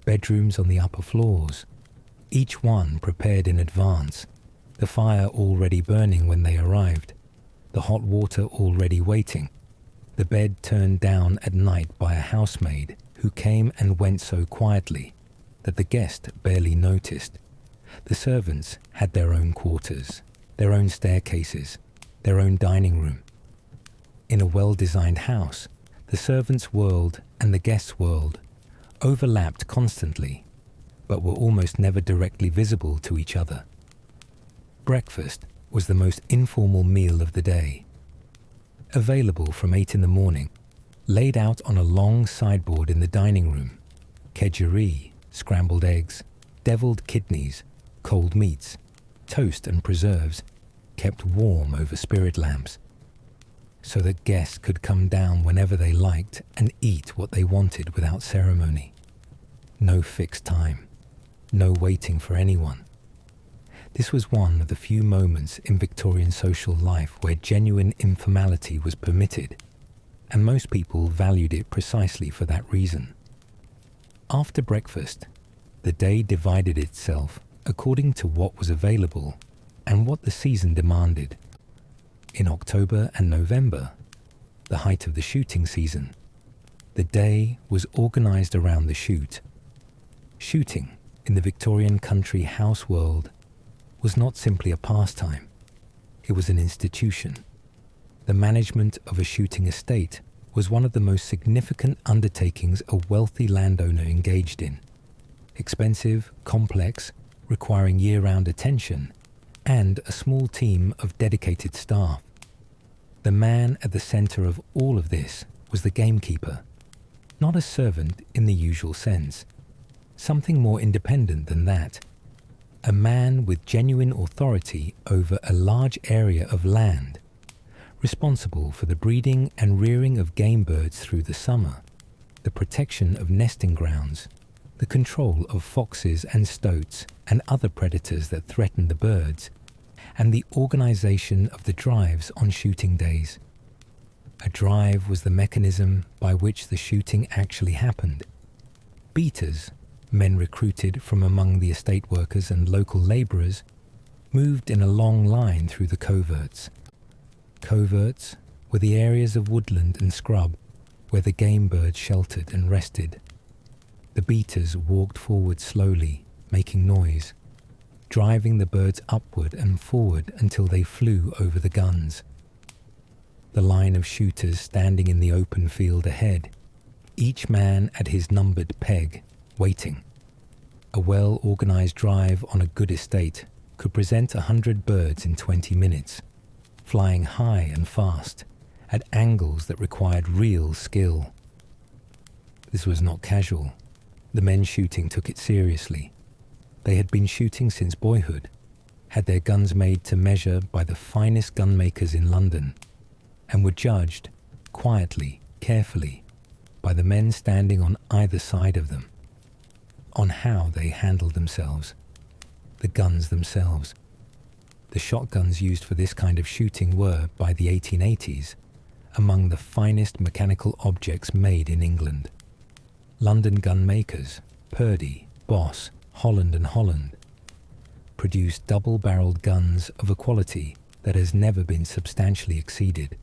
Bedrooms on the upper floors, each one prepared in advance, the fire already burning when they arrived, the hot water already waiting, the bed turned down at night by a housemaid who came and went so quietly that the guest barely noticed. The servants had their own quarters, their own staircases, their own dining room. In a well-designed house, the servants' world and the guests' world overlapped constantly, but were almost never directly visible to each other. Breakfast was the most informal meal of the day. Available from 8 in the morning, laid out on a long sideboard in the dining room, kedgeree, scrambled eggs, deviled kidneys, cold meats, toast and preserves, kept warm over spirit lamps, so that guests could come down whenever they liked and eat what they wanted without ceremony. No fixed time, no waiting for anyone. This was one of the few moments in Victorian social life where genuine informality was permitted, and most people valued it precisely for that reason. After breakfast, the day divided itself according to what was available and what the season demanded. In October and November, the height of the shooting season, the day was organized around the shoot. Shooting in the Victorian country house world was not simply a pastime, it was an institution. The management of a shooting estate was one of the most significant undertakings a wealthy landowner engaged in. Expensive, complex, requiring year-round attention, and a small team of dedicated staff. The man at the center of all of this was the gamekeeper, not a servant in the usual sense, something more independent than that. A man with genuine authority over a large area of land, responsible for the breeding and rearing of game birds through the summer, the protection of nesting grounds, the control of foxes and stoats and other predators that threaten the birds, and the organization of the drives on shooting days. A drive was the mechanism by which the shooting actually happened. Beaters, men recruited from among the estate workers and local labourers, moved in a long line through the coverts. Coverts were the areas of woodland and scrub where the game birds sheltered and rested. The beaters walked forward slowly, making noise. driving the birds upward and forward until they flew over the guns. The line of shooters standing in the open field ahead, each man at his numbered peg, waiting. A well-organized drive on a good estate could present 100 birds in 20 minutes, flying high and fast, at angles that required real skill. This was not casual. The men shooting took it seriously. They had been shooting since boyhood, had their guns made to measure by the finest gunmakers in London, and were judged, quietly, carefully, by the men standing on either side of them, on how they handled themselves, the guns themselves. The shotguns used for this kind of shooting were, by the 1880s, among the finest mechanical objects made in England. London gun makers, Purdy, Boss, Holland and Holland, produced double-barreled guns of a quality that has never been substantially exceeded.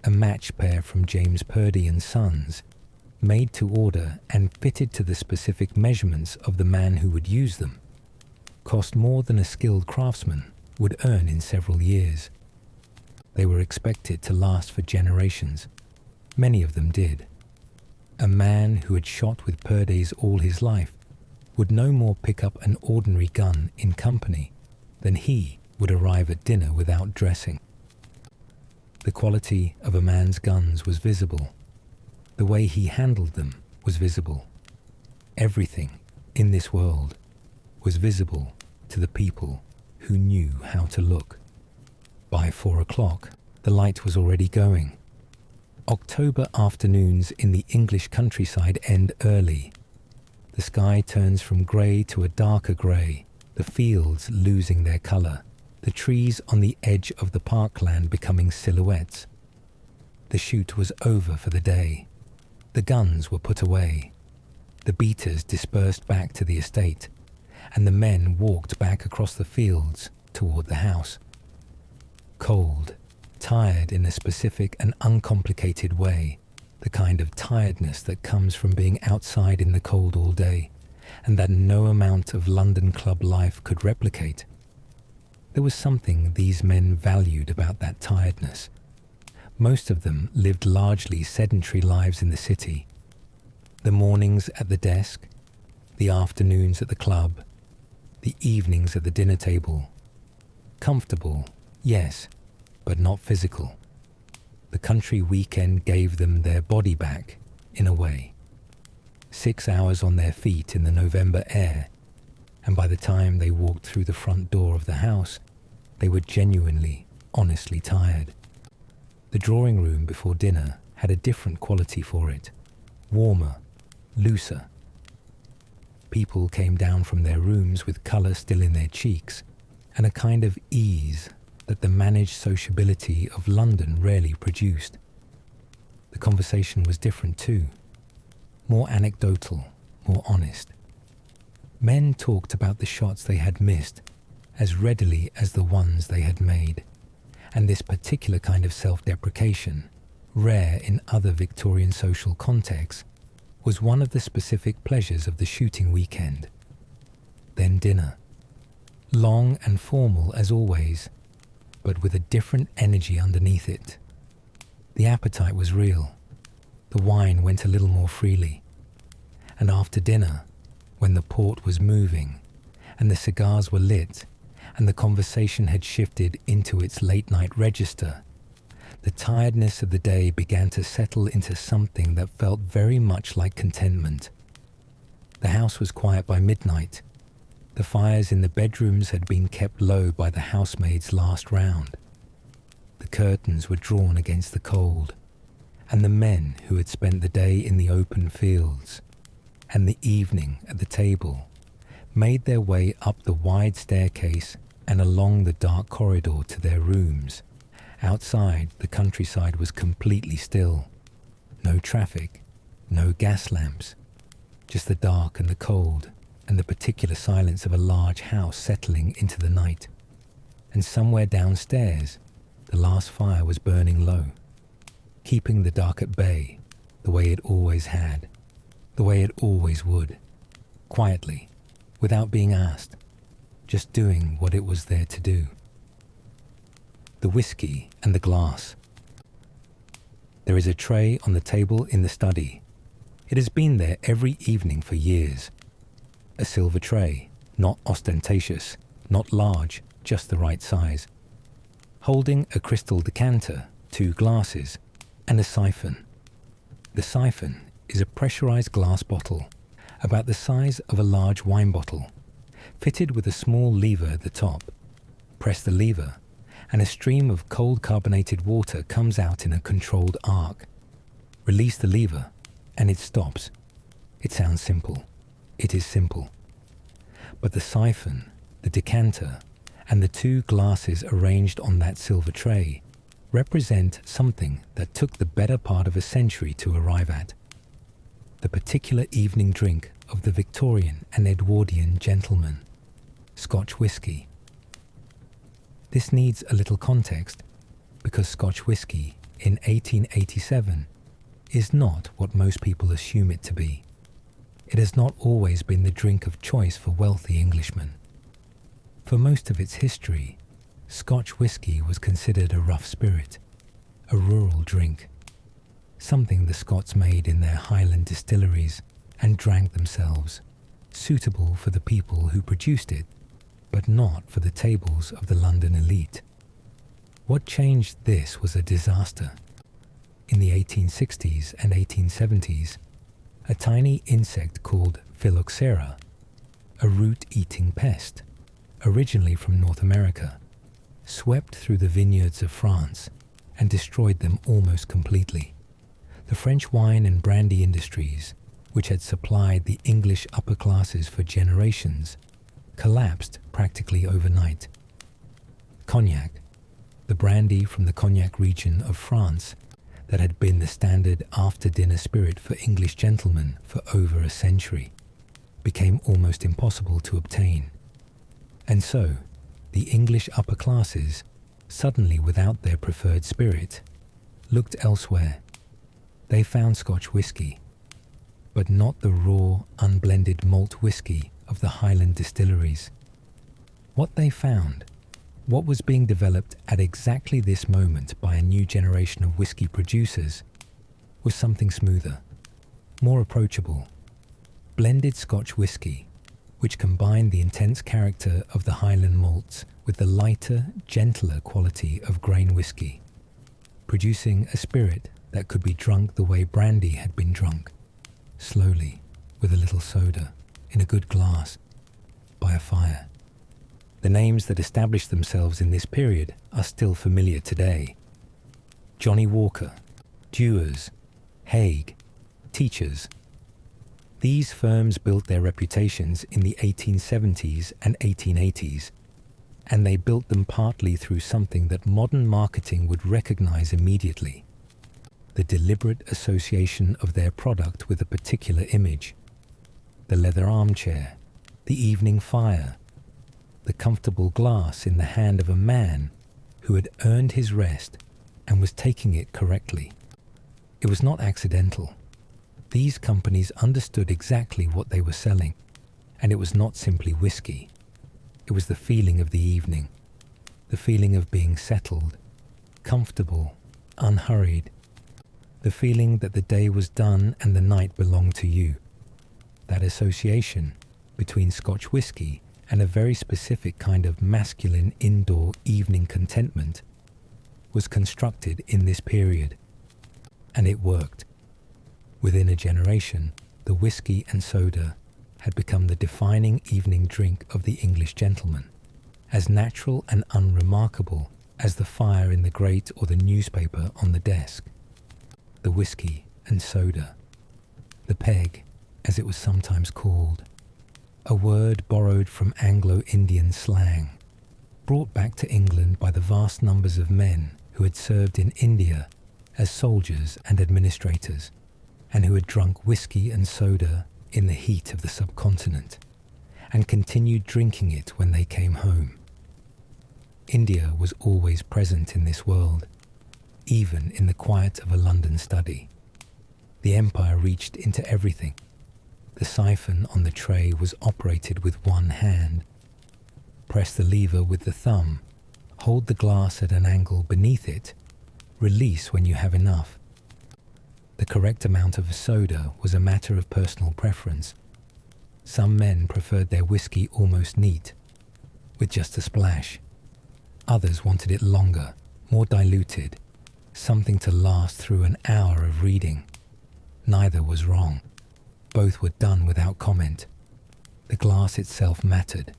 A match pair from James Purdy and Sons, made to order and fitted to the specific measurements of the man who would use them, cost more than a skilled craftsman would earn in several years. They were expected to last for generations. Many of them did. A man who had shot with Purdy's all his life would no more pick up an ordinary gun in company than he would arrive at dinner without dressing. The quality of a man's guns was visible. The way he handled them was visible. Everything in this world was visible to the people who knew how to look. By 4 o'clock, the light was already going. October afternoons in the English countryside end early. The sky turns from grey to a darker grey, the fields losing their colour, the trees on the edge of the parkland becoming silhouettes. The shoot was over for the day. The guns were put away. The beaters dispersed back to the estate, and the men walked back across the fields toward the house. Cold, tired in a specific and uncomplicated way, the kind of tiredness that comes from being outside in the cold all day, and that no amount of London club life could replicate. There was something these men valued about that tiredness. Most of them lived largely sedentary lives in the city. The mornings at the desk, the afternoons at the club, the evenings at the dinner table. Comfortable, yes, but not physical. The country weekend gave them their body back, in a way. 6 hours on their feet in the November air, and by the time they walked through the front door of the house, they were genuinely, honestly tired. The drawing room before dinner had a different quality for it, warmer, looser. People came down from their rooms with colour still in their cheeks, and a kind of ease that the managed sociability of London rarely produced. The conversation was different too, more anecdotal, more honest. Men talked about the shots they had missed as readily as the ones they had made, and this particular kind of self-deprecation, rare in other Victorian social contexts, was one of the specific pleasures of the shooting weekend. Then dinner, long and formal as always, but with a different energy underneath it. The appetite was real. The wine went a little more freely. And after dinner, when the port was moving, and the cigars were lit, and the conversation had shifted into its late-night register, the tiredness of the day began to settle into something that felt very much like contentment. The house was quiet by midnight. The fires in the bedrooms had been kept low by the housemaid's last round. The curtains were drawn against the cold, and the men who had spent the day in the open fields and the evening at the table made their way up the wide staircase and along the dark corridor to their rooms. Outside, the countryside was completely still. No traffic, no gas lamps, just the dark and the cold and the particular silence of a large house settling into the night. And somewhere downstairs, the last fire was burning low, keeping the dark at bay, the way it always had, the way it always would, quietly, without being asked, just doing what it was there to do. The whiskey and the glass. There is a tray on the table in the study. It has been there every evening for years. A silver tray, not ostentatious, not large, just the right size. Holding a crystal decanter, 2 glasses, and a siphon. The siphon is a pressurized glass bottle, about the size of a large wine bottle, fitted with a small lever at the top. Press the lever, and a stream of cold carbonated water comes out in a controlled arc. Release the lever, and it stops. It sounds simple. It is simple. But the siphon, the decanter, and the 2 glasses arranged on that silver tray represent something that took the better part of a century to arrive at. The particular evening drink of the Victorian and Edwardian gentleman, Scotch whisky. This needs a little context, because Scotch whisky in 1887 is not what most people assume it to be. It has not always been the drink of choice for wealthy Englishmen. For most of its history, Scotch whisky was considered a rough spirit, a rural drink, something the Scots made in their Highland distilleries and drank themselves, suitable for the people who produced it, but not for the tables of the London elite. What changed this was a disaster. In the 1860s and 1870s, a tiny insect called phylloxera, a root-eating pest, originally from North America, swept through the vineyards of France and destroyed them almost completely. The French wine and brandy industries, which had supplied the English upper classes for generations, collapsed practically overnight. Cognac, the brandy from the Cognac region of France that had been the standard after-dinner spirit for English gentlemen for over a century, became almost impossible to obtain. And so, the English upper classes, suddenly without their preferred spirit, looked elsewhere. They found Scotch whisky, but not the raw, unblended malt whisky of the Highland distilleries. What they found, what was being developed at exactly this moment by a new generation of whisky producers, was something smoother, more approachable. Blended Scotch whisky, which combined the intense character of the Highland malts with the lighter, gentler quality of grain whisky, producing a spirit that could be drunk the way brandy had been drunk, slowly, with a little soda, in a good glass, by a fire. The names that established themselves in this period are still familiar today. Johnny Walker, Dewars, Haig, Teachers. These firms built their reputations in the 1870s and 1880s, and they built them partly through something that modern marketing would recognize immediately: the deliberate association of their product with a particular image. The leather armchair, the evening fire, the comfortable glass in the hand of a man who had earned his rest and was taking it correctly. It was not accidental. These companies understood exactly what they were selling, and it was not simply whiskey. It was the feeling of the evening, the feeling of being settled, comfortable, unhurried, the feeling that the day was done and the night belonged to you. That association between Scotch whisky and a very specific kind of masculine indoor evening contentment was constructed in this period, and it worked. Within a generation, the whisky and soda had become the defining evening drink of the English gentleman, as natural and unremarkable as the fire in the grate or the newspaper on the desk. The whisky and soda, the peg, as it was sometimes called, a word borrowed from Anglo-Indian slang, brought back to England by the vast numbers of men who had served in India as soldiers and administrators, and who had drunk whisky and soda in the heat of the subcontinent, and continued drinking it when they came home. India was always present in this world, even in the quiet of a London study. The empire reached into everything. The siphon on the tray was operated with one hand. press the lever with the thumb, hold the glass at an angle beneath it, release when you have enough. The correct amount of soda was a matter of personal preference. Some men preferred their whiskey almost neat, with just a splash. Others wanted it longer, more diluted, something to last through an hour of reading. Neither was wrong. Both were done without comment. The glass itself mattered.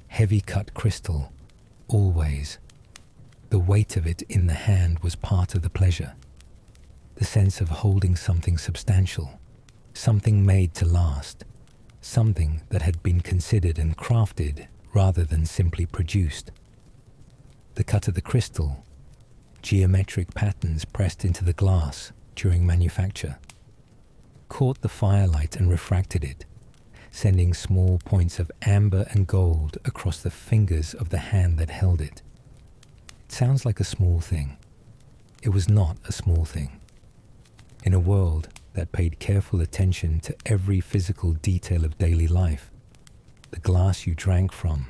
Heavy cut crystal, always. The weight of it in the hand was part of the pleasure. The sense of holding something substantial, something made to last, something that had been considered and crafted rather than simply produced. The cut of the crystal, geometric patterns pressed into the glass during manufacture, caught the firelight and refracted it, sending small points of amber and gold across the fingers of the hand that held it. It sounds like a small thing. It was not a small thing. In a world that paid careful attention to every physical detail of daily life, the glass you drank from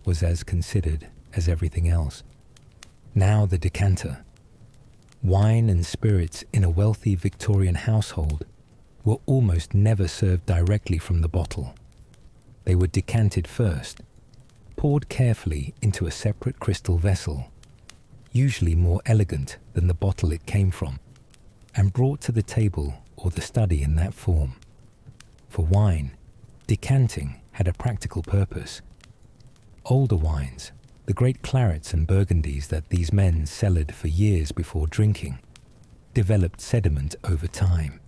was as considered as everything else. Now the decanter. Wine and spirits in a wealthy Victorian household were almost never served directly from the bottle. They were decanted first, poured carefully into a separate crystal vessel, usually more elegant than the bottle it came from, and brought to the table or the study in that form. For wine, decanting had a practical purpose. Older wines, the great clarets and burgundies that these men cellared for years before drinking, developed sediment over time.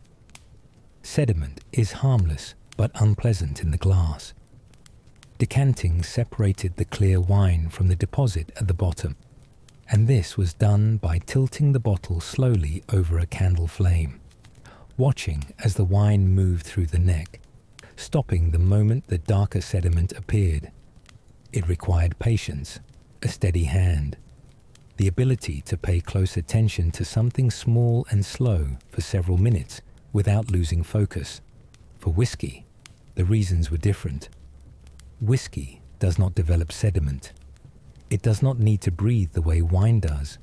Sediment is harmless but unpleasant in the glass. Decanting separated the clear wine from the deposit at the bottom, and this was done by tilting the bottle slowly over a candle flame, watching as the wine moved through the neck, stopping the moment the darker sediment appeared. It required patience, a steady hand, the ability to pay close attention to something small and slow for several minutes without losing focus. For whiskey, the reasons were different. Whiskey does not develop sediment. It does not need to breathe the way wine does.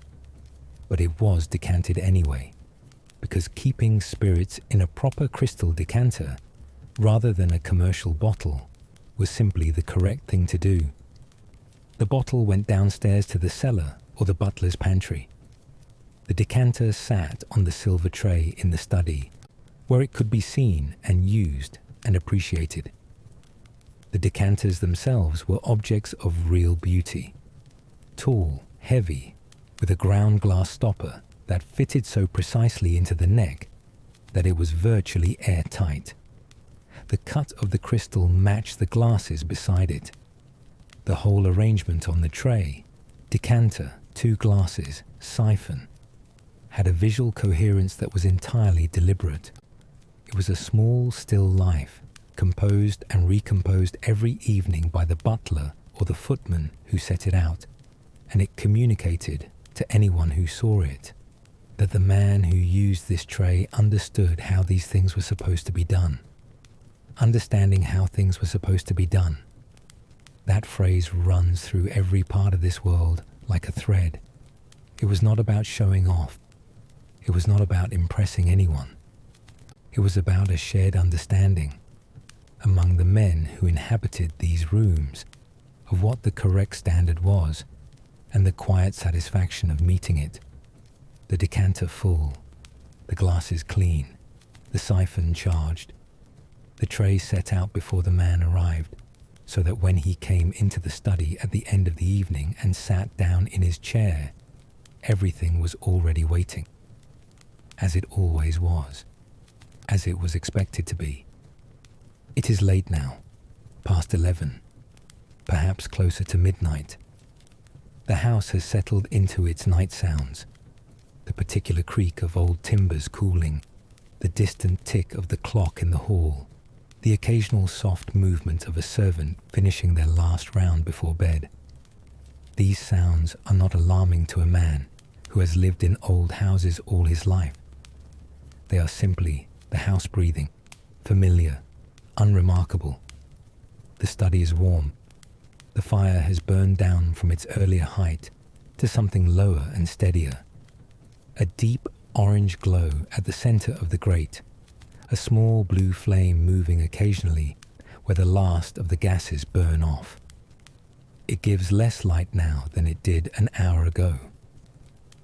But it was decanted anyway, because keeping spirits in a proper crystal decanter rather than a commercial bottle was simply the correct thing to do. The bottle went downstairs to the cellar or the butler's pantry. The decanter sat on the silver tray in the study, where it could be seen and used and appreciated. The decanters themselves were objects of real beauty. Tall, heavy, with a ground glass stopper that fitted so precisely into the neck that it was virtually airtight. The cut of the crystal matched the glasses beside it. The whole arrangement on the tray, decanter, 2 glasses, siphon, had a visual coherence that was entirely deliberate. It was a small, still life, composed and recomposed every evening by the butler or the footman who set it out, and it communicated to anyone who saw it that the man who used this tray understood how these things were supposed to be done. Understanding how things were supposed to be done. That phrase runs through every part of this world like a thread. It was not about showing off. It was not about impressing anyone. It was about a shared understanding among the men who inhabited these rooms of what the correct standard was and the quiet satisfaction of meeting it. The decanter full, the glasses clean, the siphon charged, the tray set out before the man arrived, so that when he came into the study at the end of the evening and sat down in his chair, everything was already waiting, as it always was, as it was expected to be. It is late now, past 11, perhaps closer to midnight. The house has settled into its night sounds, the particular creak of old timbers cooling, the distant tick of the clock in the hall, the occasional soft movement of a servant finishing their last round before bed. These sounds are not alarming to a man who has lived in old houses all his life. They are simply the house breathing, familiar, unremarkable. The study is warm. The fire has burned down from its earlier height to something lower and steadier. A deep orange glow at the center of the grate, a small blue flame moving occasionally where the last of the gases burn off. It gives less light now than it did an hour ago,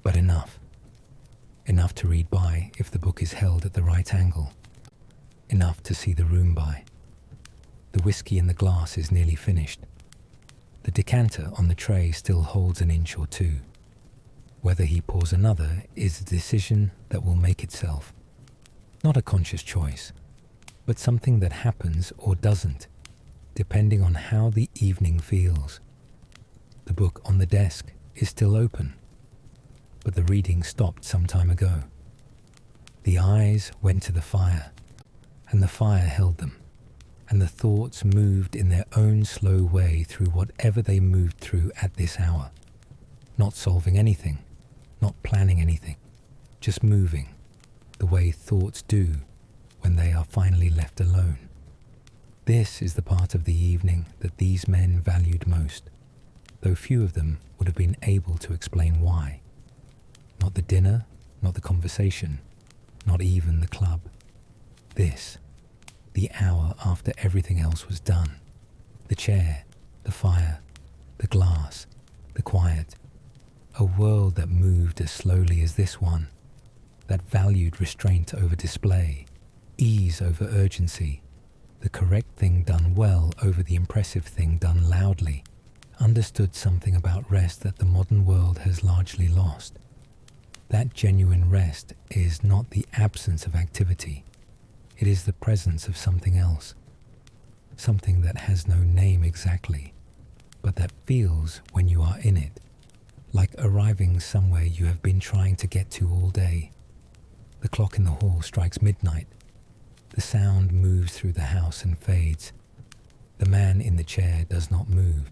but enough. Enough to read by if the book is held at the right angle. Enough to see the room by. The whiskey in the glass is nearly finished. The decanter on the tray still holds an inch or two. Whether he pours another is a decision that will make itself. Not a conscious choice, but something that happens or doesn't, depending on how the evening feels. The book on the desk is still open, but the reading stopped some time ago. The eyes went to the fire, and the fire held them, and the thoughts moved in their own slow way through whatever they moved through at this hour, not solving anything, not planning anything, just moving, the way thoughts do when they are finally left alone. This is the part of the evening that these men valued most, though few of them would have been able to explain why. Not the dinner, not the conversation, not even the club. This, the hour after everything else was done. The chair, the fire, the glass, the quiet. A world that moved as slowly as this one, that valued restraint over display, ease over urgency, the correct thing done well over the impressive thing done loudly, understood something about rest that the modern world has largely lost. That genuine rest is not the absence of activity. It is the presence of something else, something that has no name exactly, but that feels when you are in it, like arriving somewhere you have been trying to get to all day. The clock in the hall strikes midnight. The sound moves through the house and fades. The man in the chair does not move.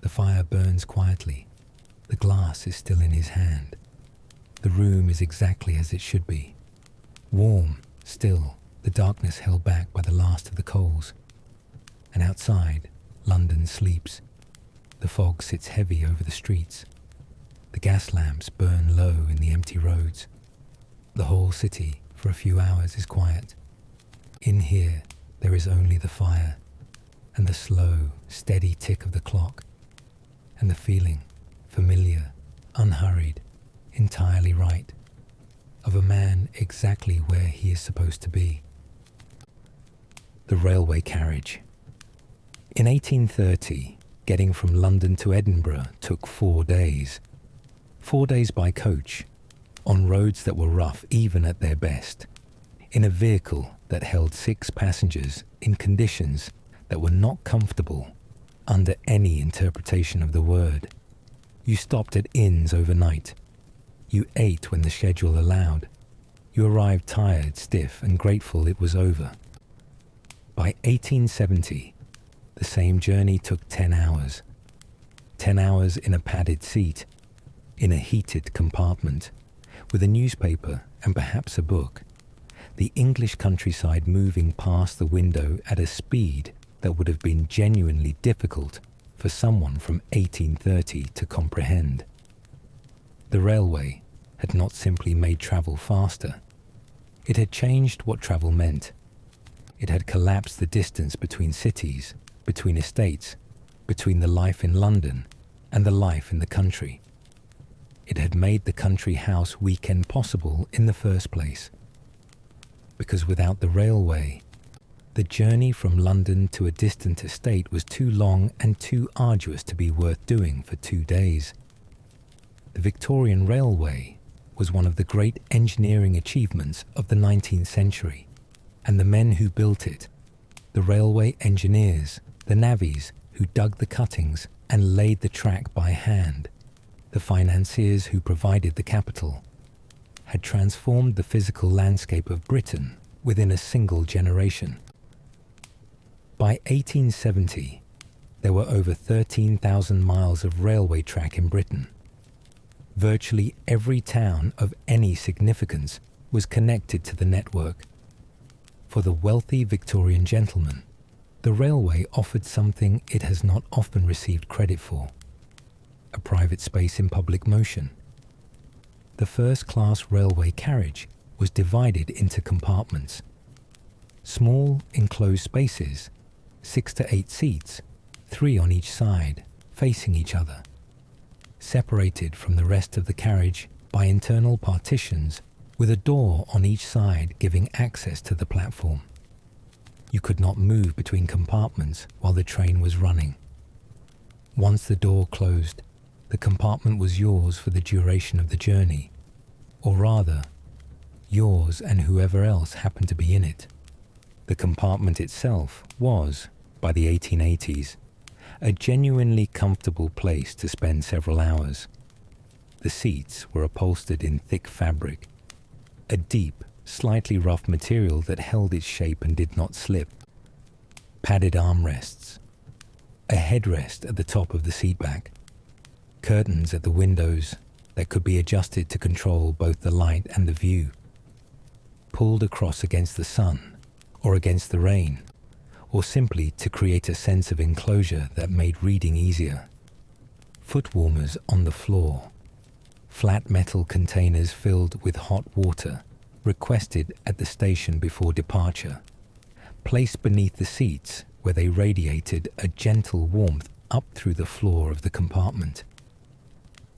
The fire burns quietly. The glass is still in his hand. The room is exactly as it should be. Warm, still, the darkness held back by the last of the coals. And outside, London sleeps. The fog sits heavy over the streets. The gas lamps burn low in the empty roads. The whole city, for a few hours, is quiet. In here, there is only the fire, and the slow, steady tick of the clock, and the feeling, familiar, unhurried, entirely right, of a man exactly where he is supposed to be. The railway carriage. In 1830, getting from London to Edinburgh took 4 days. 4 days by coach, on roads that were rough even at their best, in a vehicle that held 6 passengers in conditions that were not comfortable under any interpretation of the word. You stopped at inns overnight. You ate when the schedule allowed. You arrived tired, stiff, and grateful it was over. By 1870, the same journey took 10 hours. 10 hours in a padded seat, in a heated compartment, with a newspaper and perhaps a book. The English countryside moving past the window at a speed that would have been genuinely difficult for someone from 1830 to comprehend. The railway had not simply made travel faster. It had changed what travel meant. It had collapsed the distance between cities, between estates, between the life in London and the life in the country. It had made the country house weekend possible in the first place. Because without the railway, the journey from London to a distant estate was too long and too arduous to be worth doing for 2 days. The Victorian Railway was one of the great engineering achievements of the 19th century, and the men who built it, the railway engineers, the navvies who dug the cuttings and laid the track by hand, the financiers who provided the capital, had transformed the physical landscape of Britain within a single generation. By 1870, there were over 13,000 miles of railway track in Britain. Virtually every town of any significance was connected to the network. For the wealthy Victorian gentleman, the railway offered something it has not often received credit for: a private space in public motion. The first-class railway carriage was divided into compartments. Small, enclosed spaces, 6 to 8 seats, 3 on each side, facing each other, separated from the rest of the carriage by internal partitions with a door on each side giving access to the platform. You could not move between compartments while the train was running. Once the door closed, the compartment was yours for the duration of the journey, or rather, yours and whoever else happened to be in it. The compartment itself was, by the 1880s, a genuinely comfortable place to spend several hours. The seats were upholstered in thick fabric, a deep, slightly rough material that held its shape and did not slip. Padded armrests, a headrest at the top of the seatback, curtains at the windows that could be adjusted to control both the light and the view, pulled across against the sun or against the rain, or simply to create a sense of enclosure that made reading easier. Foot warmers on the floor, flat metal containers filled with hot water, requested at the station before departure, placed beneath the seats where they radiated a gentle warmth up through the floor of the compartment.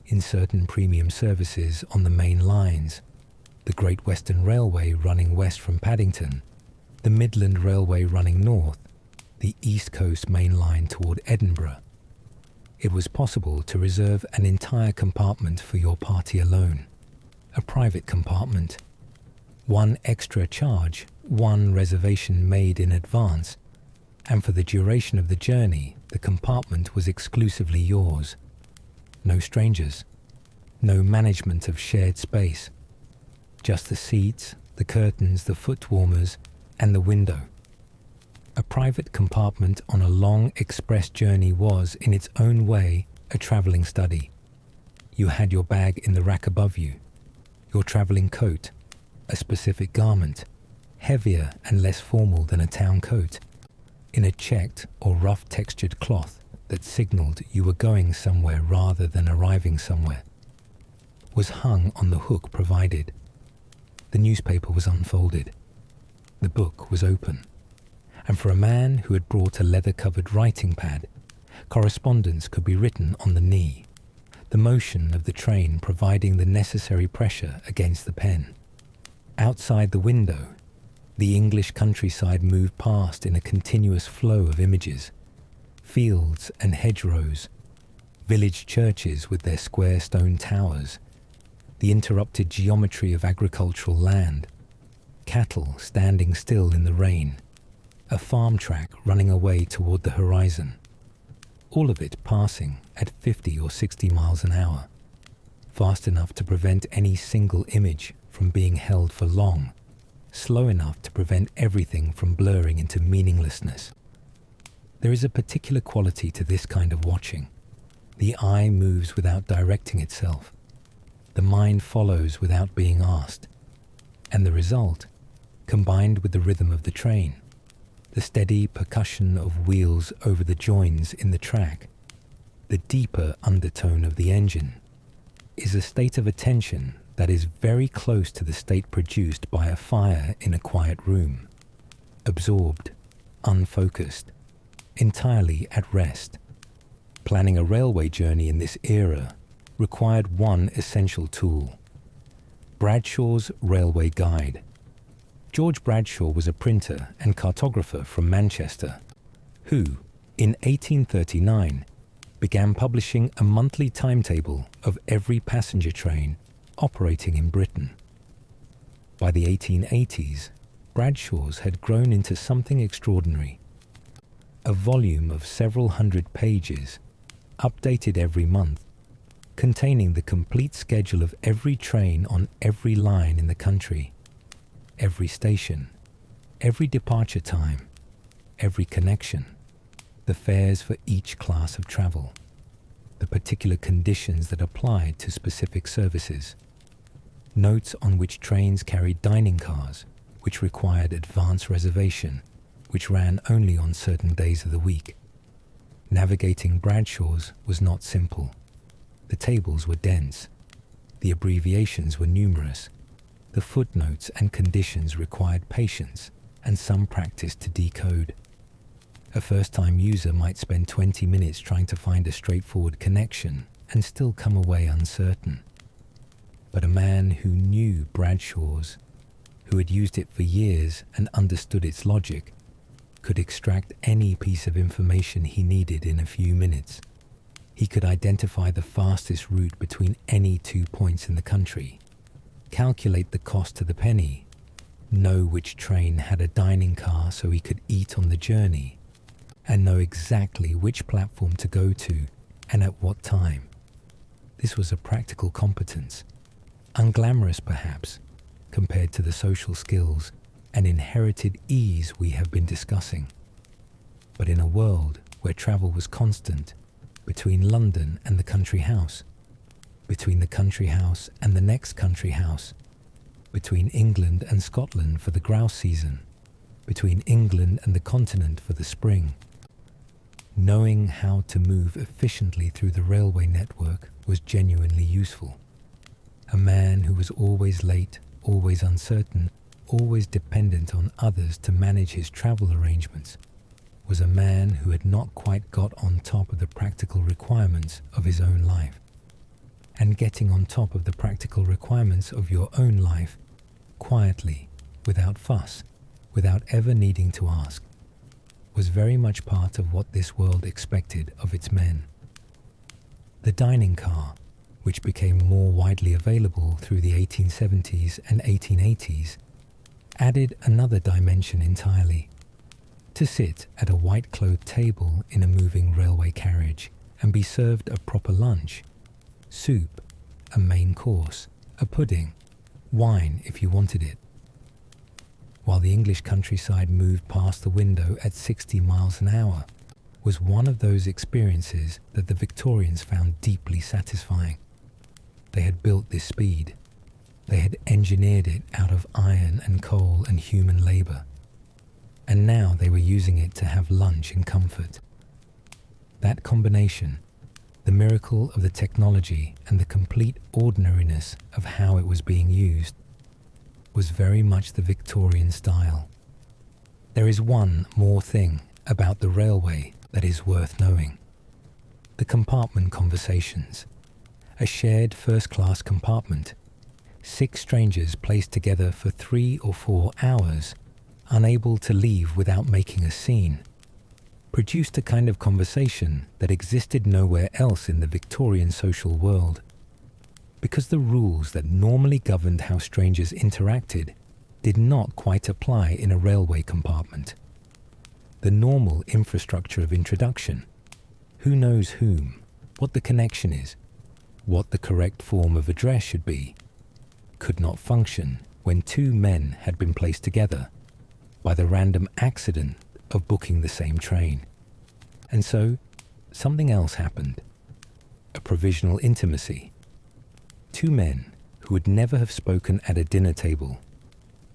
In certain premium services on the main lines, the Great Western Railway running west from Paddington, the Midland Railway running north, the East Coast Main Line toward Edinburgh, it was possible to reserve an entire compartment for your party alone, a private compartment. One extra charge, one reservation made in advance, and for the duration of the journey, the compartment was exclusively yours. No strangers, no management of shared space, just the seats, the curtains, the foot warmers, and the window. A private compartment on a long express journey was, in its own way, a travelling study. You had your bag in the rack above you, your travelling coat, a specific garment, heavier and less formal than a town coat, in a checked or rough-textured cloth that signalled you were going somewhere rather than arriving somewhere, was hung on the hook provided. The newspaper was unfolded. The book was open. And for a man who had brought a leather-covered writing pad, correspondence could be written on the knee, the motion of the train providing the necessary pressure against the pen. Outside the window, the English countryside moved past in a continuous flow of images: fields and hedgerows, village churches with their square stone towers, the interrupted geometry of agricultural land, cattle standing still in the rain, a farm track running away toward the horizon, all of it passing at 50 or 60 miles an hour, fast enough to prevent any single image from being held for long, slow enough to prevent everything from blurring into meaninglessness. There is a particular quality to this kind of watching. The eye moves without directing itself. The mind follows without being asked. And the result, combined with the rhythm of the train, the steady percussion of wheels over the joins in the track, the deeper undertone of the engine, is a state of attention that is very close to the state produced by a fire in a quiet room, absorbed, unfocused, entirely at rest. Planning a railway journey in this era required one essential tool: Bradshaw's Railway Guide. George Bradshaw was a printer and cartographer from Manchester, who, in 1839, began publishing a monthly timetable of every passenger train operating in Britain. By the 1880s, Bradshaw's had grown into something extraordinary. A volume of several hundred pages, updated every month, containing the complete schedule of every train on every line in the country, every station, every departure time, every connection, the fares for each class of travel, the particular conditions that applied to specific services, notes on which trains carried dining cars, which required advance reservation, which ran only on certain days of the week. Navigating Bradshaw's was not simple. The tables were dense. The abbreviations were numerous. The footnotes and conditions required patience and some practice to decode. A first-time user might spend 20 minutes trying to find a straightforward connection and still come away uncertain. But a man who knew Bradshaw's, who had used it for years and understood its logic, could extract any piece of information he needed in a few minutes. He could identify the fastest route between any 2 points in the country, calculate the cost to the penny, know which train had a dining car so he could eat on the journey, and know exactly which platform to go to and at what time. This was a practical competence, unglamorous perhaps, compared to the social skills and inherited ease we have been discussing. But in a world where travel was constant, between London and the country house, between the country house and the next country house, between England and Scotland for the grouse season, between England and the continent for the spring, knowing how to move efficiently through the railway network was genuinely useful. A man who was always late, always uncertain, always dependent on others to manage his travel arrangements, was a man who had not quite got on top of the practical requirements of his own life. And getting on top of the practical requirements of your own life, quietly, without fuss, without ever needing to ask, was very much part of what this world expected of its men. The dining car, which became more widely available through the 1870s and 1880s, added another dimension entirely. To sit at a white-clothed table in a moving railway carriage and be served a proper lunch, soup, a main course, a pudding, wine if you wanted it, while the English countryside moved past the window at 60 miles an hour, was one of those experiences that the Victorians found deeply satisfying. They had built this speed. They had engineered it out of iron and coal and human labour. And now they were using it to have lunch in comfort. That combination, the miracle of the technology and the complete ordinariness of how it was being used, was very much the Victorian style. There is one more thing about the railway that is worth knowing. The compartment conversations. A shared first-class compartment. 6 strangers placed together for 3 or 4 hours, unable to leave without making a scene, produced a kind of conversation that existed nowhere else in the Victorian social world. Because the rules that normally governed how strangers interacted did not quite apply in a railway compartment. The normal infrastructure of introduction, who knows whom, what the connection is, what the correct form of address should be, could not function when 2 men had been placed together by the random accident of booking the same train. And so, something else happened. A provisional intimacy. 2 men who would never have spoken at a dinner table,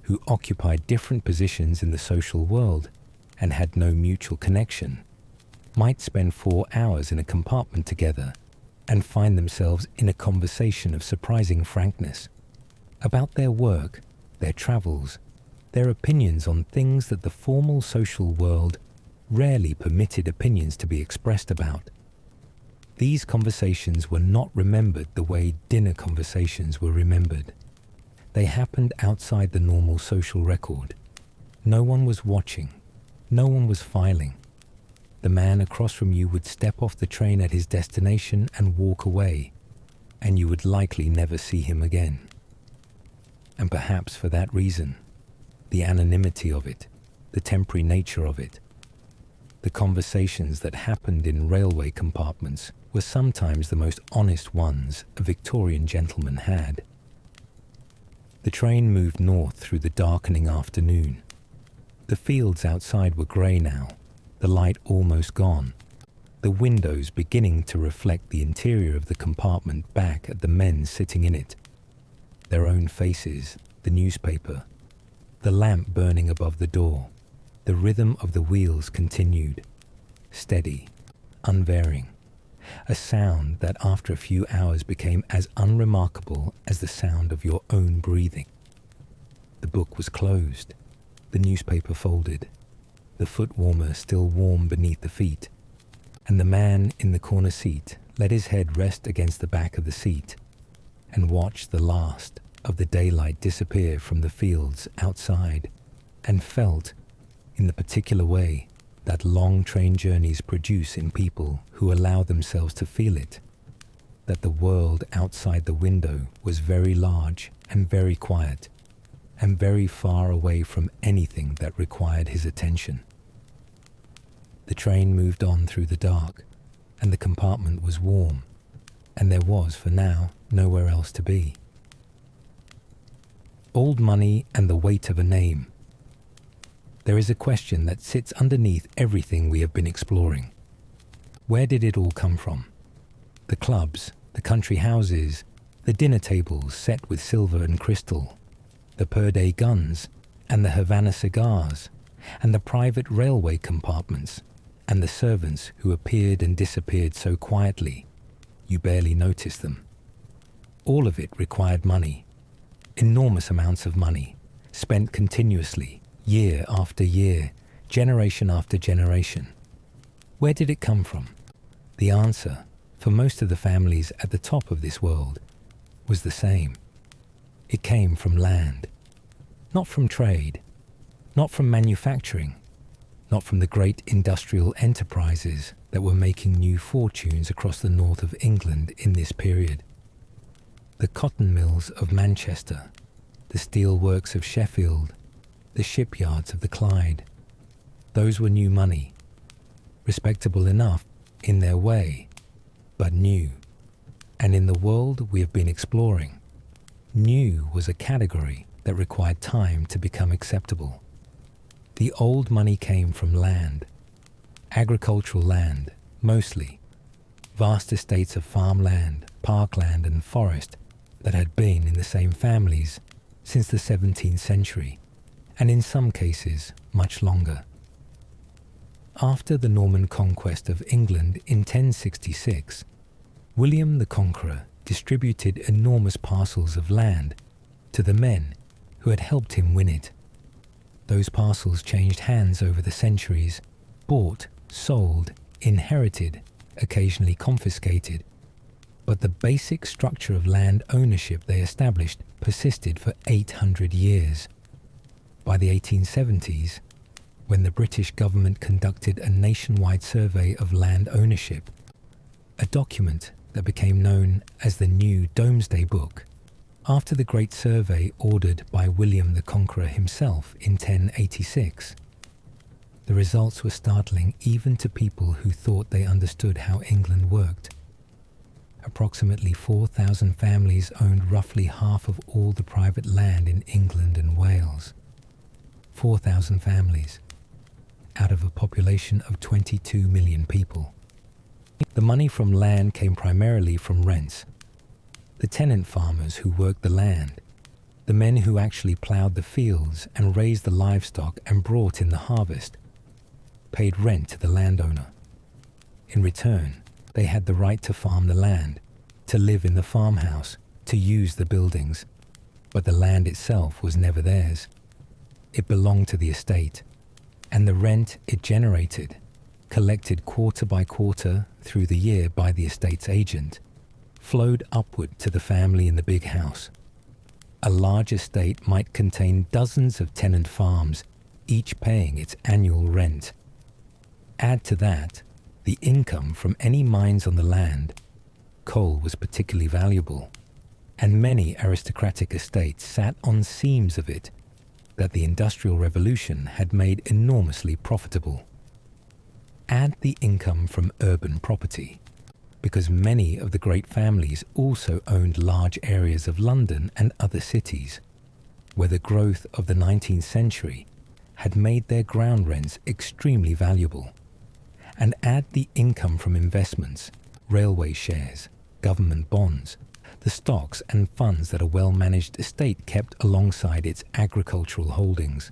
who occupied different positions in the social world and had no mutual connection, might spend 4 hours in a compartment together and find themselves in a conversation of surprising frankness about their work, their travels, their opinions on things that the formal social world rarely permitted opinions to be expressed about. These conversations were not remembered the way dinner conversations were remembered. They happened outside the normal social record. No one was watching. No one was filing. The man across from you would step off the train at his destination and walk away, and you would likely never see him again. And perhaps for that reason, the anonymity of it, the temporary nature of it, the conversations that happened in railway compartments were sometimes the most honest ones a Victorian gentleman had. The train moved north through the darkening afternoon. The fields outside were grey now, the light almost gone, the windows beginning to reflect the interior of the compartment back at the men sitting in it, their own faces, the newspaper, the lamp burning above the door, the rhythm of the wheels continued, steady, unvarying, a sound that after a few hours became as unremarkable as the sound of your own breathing. The book was closed, the newspaper folded, the foot warmer still warm beneath the feet, and the man in the corner seat let his head rest against the back of the seat and watched the last of the daylight disappear from the fields outside, and felt, in the particular way that long train journeys produce in people who allow themselves to feel it, that the world outside the window was very large and very quiet, and very far away from anything that required his attention. The train moved on through the dark, and the compartment was warm, and there was, for now, nowhere else to be. Old money and the weight of a name. There is a question that sits underneath everything we have been exploring. Where did it all come from? The clubs, the country houses, the dinner tables set with silver and crystal, the per-day guns, and the Havana cigars, and the private railway compartments, and the servants who appeared and disappeared so quietly, you barely noticed them. All of it required money, enormous amounts of money, spent continuously, year after year, generation after generation. Where did it come from? The answer, for most of the families at the top of this world, was the same. It came from land, not from trade, not from manufacturing, not from the great industrial enterprises that were making new fortunes across the north of England in this period. The cotton mills of Manchester, the steel works of Sheffield, the shipyards of the Clyde. Those were new money, respectable enough in their way, but new. And in the world we have been exploring, new was a category that required time to become acceptable. The old money came from land, agricultural land, mostly, vast estates of farmland, parkland and forest that had been in the same families since the 17th century, and in some cases much longer. After the Norman conquest of England in 1066, William the Conqueror distributed enormous parcels of land to the men who had helped him win it. Those parcels changed hands over the centuries, bought, sold, inherited, occasionally confiscated, but the basic structure of land ownership they established persisted for 800 years. By the 1870s, when the British government conducted a nationwide survey of land ownership, a document that became known as the New Domesday Book, after the Great Survey ordered by William the Conqueror himself in 1086. The results were startling even to people who thought they understood how England worked. Approximately 4,000 families owned roughly half of all the private land in England and Wales. 4,000 families, out of a population of 22 million people. The money from land came primarily from rents. The tenant farmers who worked the land, the men who actually ploughed the fields and raised the livestock and brought in the harvest, paid rent to the landowner. In return, they had the right to farm the land, to live in the farmhouse, to use the buildings, but the land itself was never theirs. It belonged to the estate, and the rent it generated, collected quarter by quarter through the year by the estate's agent, flowed upward to the family in the big house. A large estate might contain dozens of tenant farms, each paying its annual rent. Add to that the income from any mines on the land. Coal was particularly valuable, and many aristocratic estates sat on seams of it that the Industrial Revolution had made enormously profitable. Add the income from urban property, because many of the great families also owned large areas of London and other cities, where the growth of the 19th century had made their ground rents extremely valuable. And add the income from investments, railway shares, government bonds, the stocks and funds that a well-managed estate kept alongside its agricultural holdings.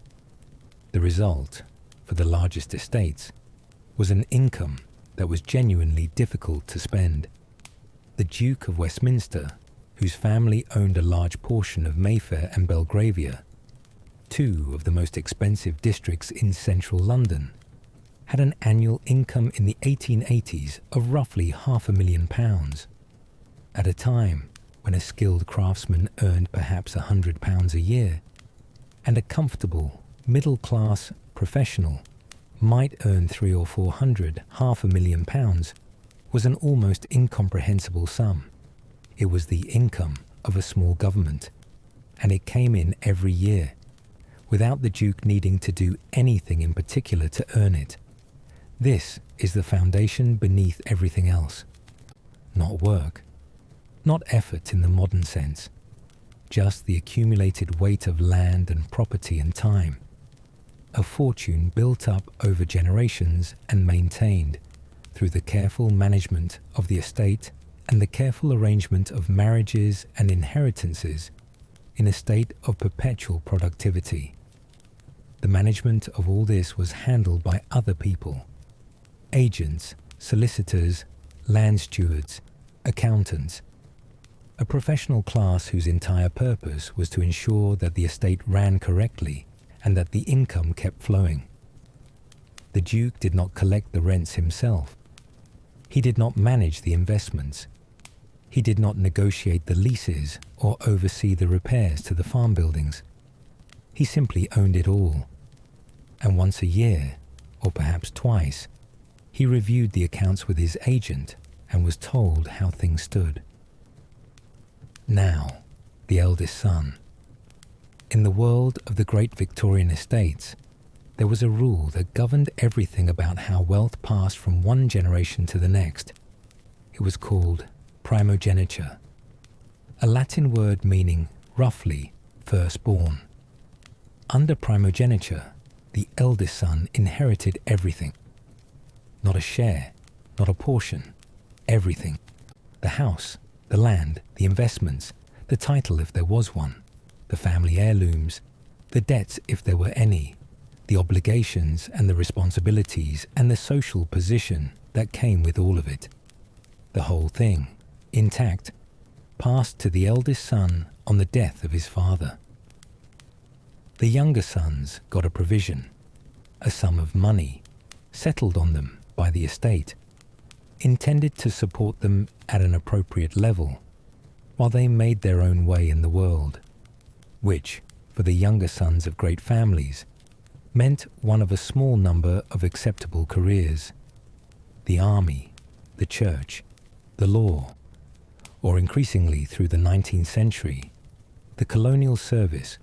The result, for the largest estates, was an income that was genuinely difficult to spend. The Duke of Westminster, whose family owned a large portion of Mayfair and Belgravia, two of the most expensive districts in central London, had an annual income in the 1880s of roughly £500,000. At a time when a skilled craftsman earned perhaps £100 a year, and a comfortable, middle-class professional might earn 300 or 400, £500,000 was an almost incomprehensible sum. It was the income of a small government, and it came in every year, without the Duke needing to do anything in particular to earn it. This is the foundation beneath everything else. Not work, not effort in the modern sense, just the accumulated weight of land and property and time. A fortune built up over generations and maintained through the careful management of the estate and the careful arrangement of marriages and inheritances in a state of perpetual productivity. The management of all this was handled by other people: agents, solicitors, land stewards, accountants, a professional class whose entire purpose was to ensure that the estate ran correctly and that the income kept flowing. The Duke did not collect the rents himself. He did not manage the investments. He did not negotiate the leases or oversee the repairs to the farm buildings. He simply owned it all. And once a year, or perhaps twice, he reviewed the accounts with his agent and was told how things stood. Now, the eldest son. In the world of the great Victorian estates, there was a rule that governed everything about how wealth passed from one generation to the next. It was called primogeniture, a Latin word meaning, roughly, firstborn. Under primogeniture, the eldest son inherited everything. Not a share, not a portion, everything. The house, the land, the investments, the title if there was one, the family heirlooms, the debts if there were any, the obligations and the responsibilities and the social position that came with all of it. The whole thing, intact, passed to the eldest son on the death of his father. The younger sons got a provision, a sum of money, settled on them by the estate, intended to support them at an appropriate level, while they made their own way in the world, which, for the younger sons of great families, meant one of a small number of acceptable careers: the army, the church, the law, or increasingly through the 19th century, the colonial service,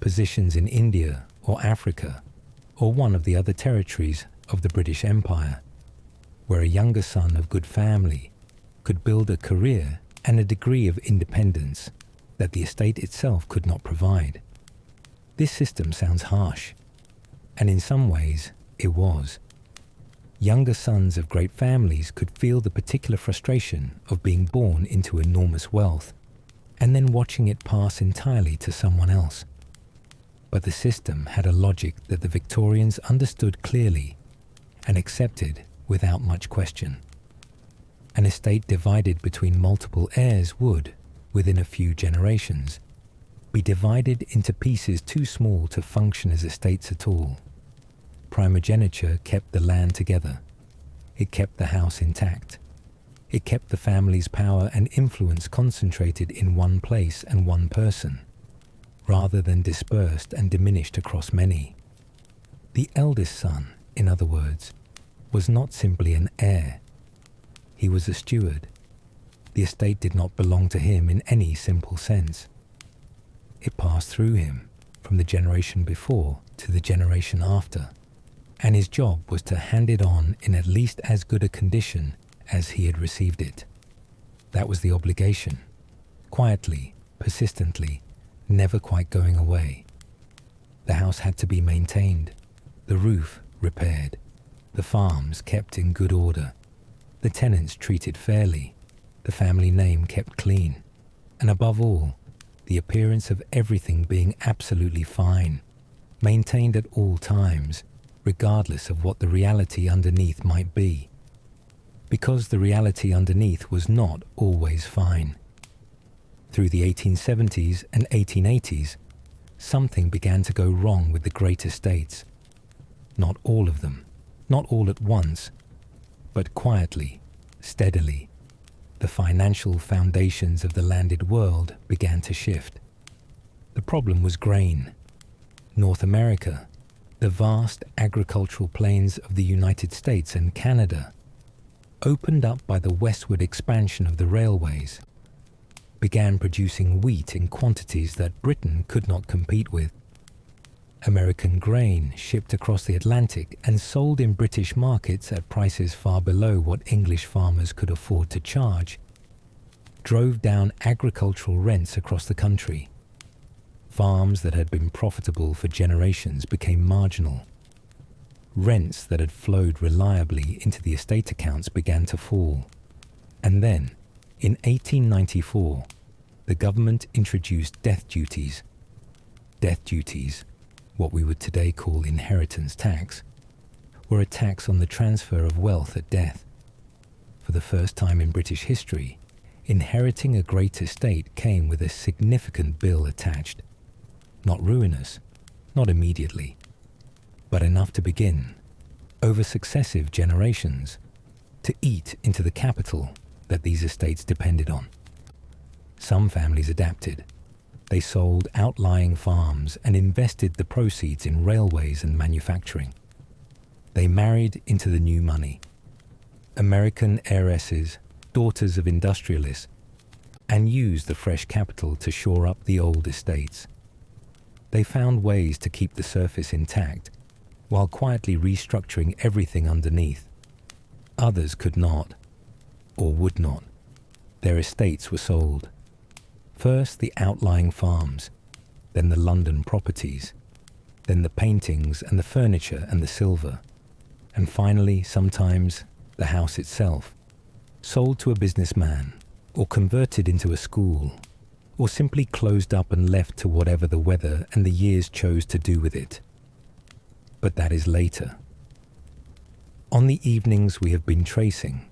positions in India or Africa, or one of the other territories of the British Empire, where a younger son of good family could build a career and a degree of independence that the estate itself could not provide. This system sounds harsh, and in some ways it was. Younger sons of great families could feel the particular frustration of being born into enormous wealth and then watching it pass entirely to someone else. But the system had a logic that the Victorians understood clearly and accepted without much question. An estate divided between multiple heirs would, within a few generations, be divided into pieces too small to function as estates at all. Primogeniture kept the land together. It kept the house intact. It kept the family's power and influence concentrated in one place and one person, rather than dispersed and diminished across many. The eldest son, in other words, was not simply an heir. He was a steward. The estate did not belong to him in any simple sense. It passed through him, from the generation before to the generation after, and his job was to hand it on in at least as good a condition as he had received it. That was the obligation, quietly, persistently, never quite going away. The house had to be maintained, the roof repaired, the farms kept in good order, the tenants treated fairly, the family name kept clean, and above all, the appearance of everything being absolutely fine, maintained at all times, regardless of what the reality underneath might be, because the reality underneath was not always fine. Through the 1870s and 1880s, something began to go wrong with the great estates. Not all of them, not all at once, but quietly, steadily, the financial foundations of the landed world began to shift. The problem was grain. North America, the vast agricultural plains of the United States and Canada, opened up by the westward expansion of the railways, began producing wheat in quantities that Britain could not compete with. American grain shipped across the Atlantic and sold in British markets at prices far below what English farmers could afford to charge, drove down agricultural rents across the country. Farms that had been profitable for generations became marginal. Rents that had flowed reliably into the estate accounts began to fall. And then, in 1894, the government introduced death duties. Death duties, what we would today call inheritance tax, were a tax on the transfer of wealth at death. For the first time in British history, inheriting a great estate came with a significant bill attached. Not ruinous, not immediately, but enough to begin, over successive generations, to eat into the capital that these estates depended on. Some families adapted. They sold outlying farms and invested the proceeds in railways and manufacturing. They married into the new money. American heiresses, daughters of industrialists, and used the fresh capital to shore up the old estates. They found ways to keep the surface intact while quietly restructuring everything underneath. Others could not, or would not. Their estates were sold. First the outlying farms, then the London properties, then the paintings and the furniture and the silver, and finally, sometimes, the house itself, sold to a businessman, or converted into a school, or simply closed up and left to whatever the weather and the years chose to do with it. But that is later. On the evenings we have been tracing,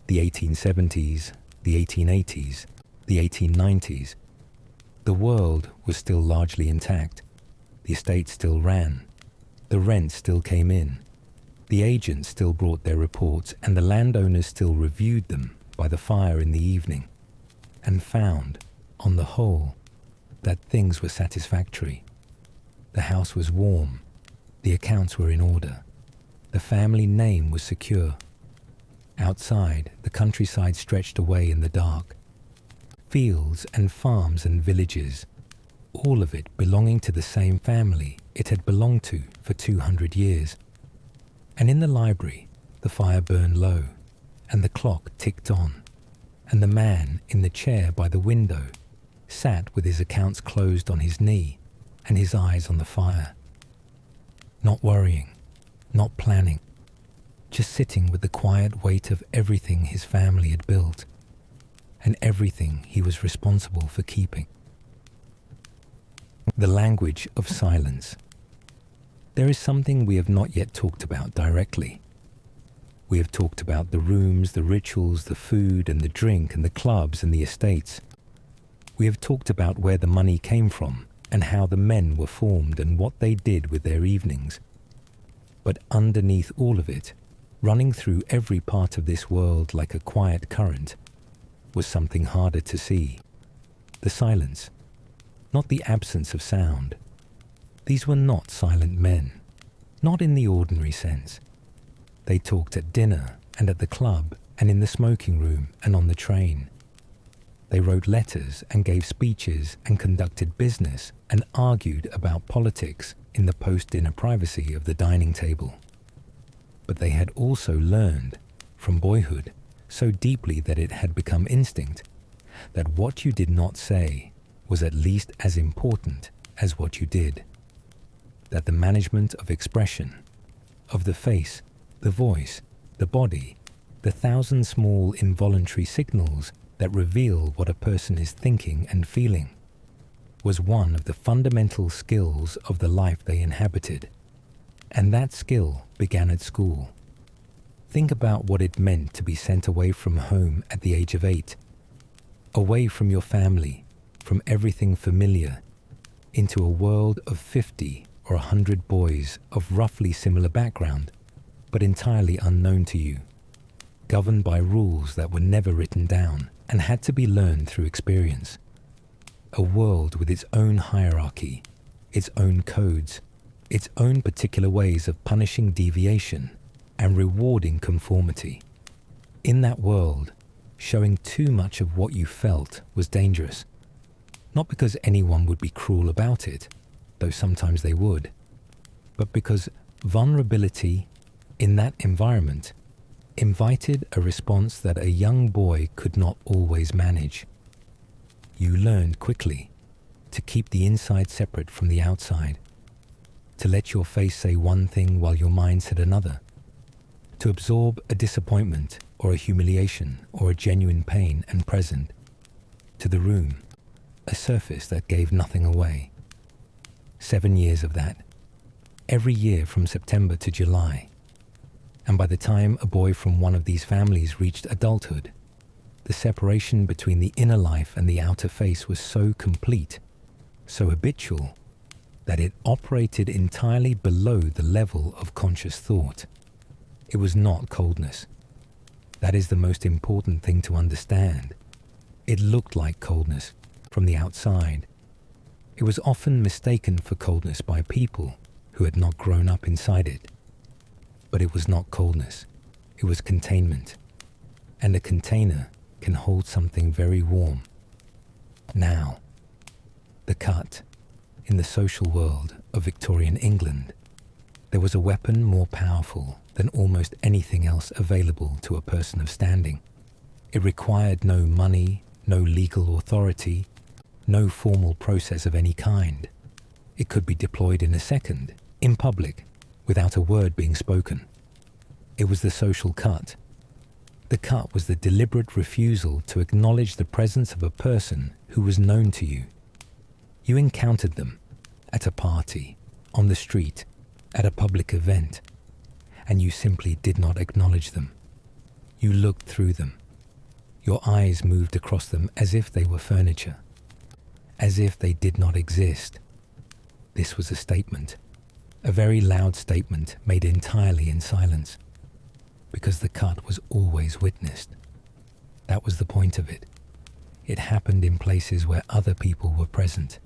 the 1870s, the 1880s, the 1890s, the world was still largely intact. The estate still ran. The rent still came in. The agents still brought their reports, and the landowners still reviewed them by the fire in the evening, and found, on the whole, that things were satisfactory. The house was warm. The accounts were in order. The family name was secure. Outside, the countryside stretched away in the dark. Fields and farms and villages, all of it belonging to the same family it had belonged to for 200 years. And in the library, the fire burned low, and the clock ticked on, and the man in the chair by the window sat with his accounts closed on his knee and his eyes on the fire. Not worrying, not planning, just sitting with the quiet weight of everything his family had built, and everything he was responsible for keeping. The language of silence. There is something we have not yet talked about directly. We have talked about the rooms, the rituals, the food and the drink and the clubs and the estates. We have talked about where the money came from and how the men were formed and what they did with their evenings. But underneath all of it, running through every part of this world like a quiet current, was something harder to see. The silence, not the absence of sound. These were not silent men, not in the ordinary sense. They talked at dinner and at the club and in the smoking room and on the train. They wrote letters and gave speeches and conducted business and argued about politics in the post-dinner privacy of the dining table. But they had also learned, from boyhood, so deeply that it had become instinct, that what you did not say was at least as important as what you did. That the management of expression, of the face, the voice, the body, the thousand small involuntary signals that reveal what a person is thinking and feeling, was one of the fundamental skills of the life they inhabited. And that skill began at school. Think about what it meant to be sent away from home at the age of 8, away from your family, from everything familiar, into a world of 50 or 100 boys of roughly similar background, but entirely unknown to you, governed by rules that were never written down and had to be learned through experience. A world with its own hierarchy, its own codes, its own particular ways of punishing deviation and rewarding conformity. In that world, showing too much of what you felt was dangerous. Not because anyone would be cruel about it, though sometimes they would, but because vulnerability in that environment invited a response that a young boy could not always manage. You learned quickly to keep the inside separate from the outside, to let your face say one thing while your mind said another, to absorb a disappointment or a humiliation or a genuine pain and present to the room, a surface that gave nothing away. 7 years of that, every year from September to July. And by the time a boy from one of these families reached adulthood, the separation between the inner life and the outer face was so complete, so habitual, that it operated entirely below the level of conscious thought. It was not coldness. That is the most important thing to understand. It looked like coldness from the outside. It was often mistaken for coldness by people who had not grown up inside it. But it was not coldness. It was containment. And a container can hold something very warm. Now, the cut. In the social world of Victorian England, there was a weapon more powerful than almost anything else available to a person of standing. It required no money, no legal authority, no formal process of any kind. It could be deployed in a second, in public, without a word being spoken. It was the social cut. The cut was the deliberate refusal to acknowledge the presence of a person who was known to you. You encountered them at a party, on the street, at a public event, and you simply did not acknowledge them. You looked through them. Your eyes moved across them as if they were furniture, as if they did not exist. This was a statement, a very loud statement made entirely in silence, because the cut was always witnessed. That was the point of it. It happened in places where other people were present,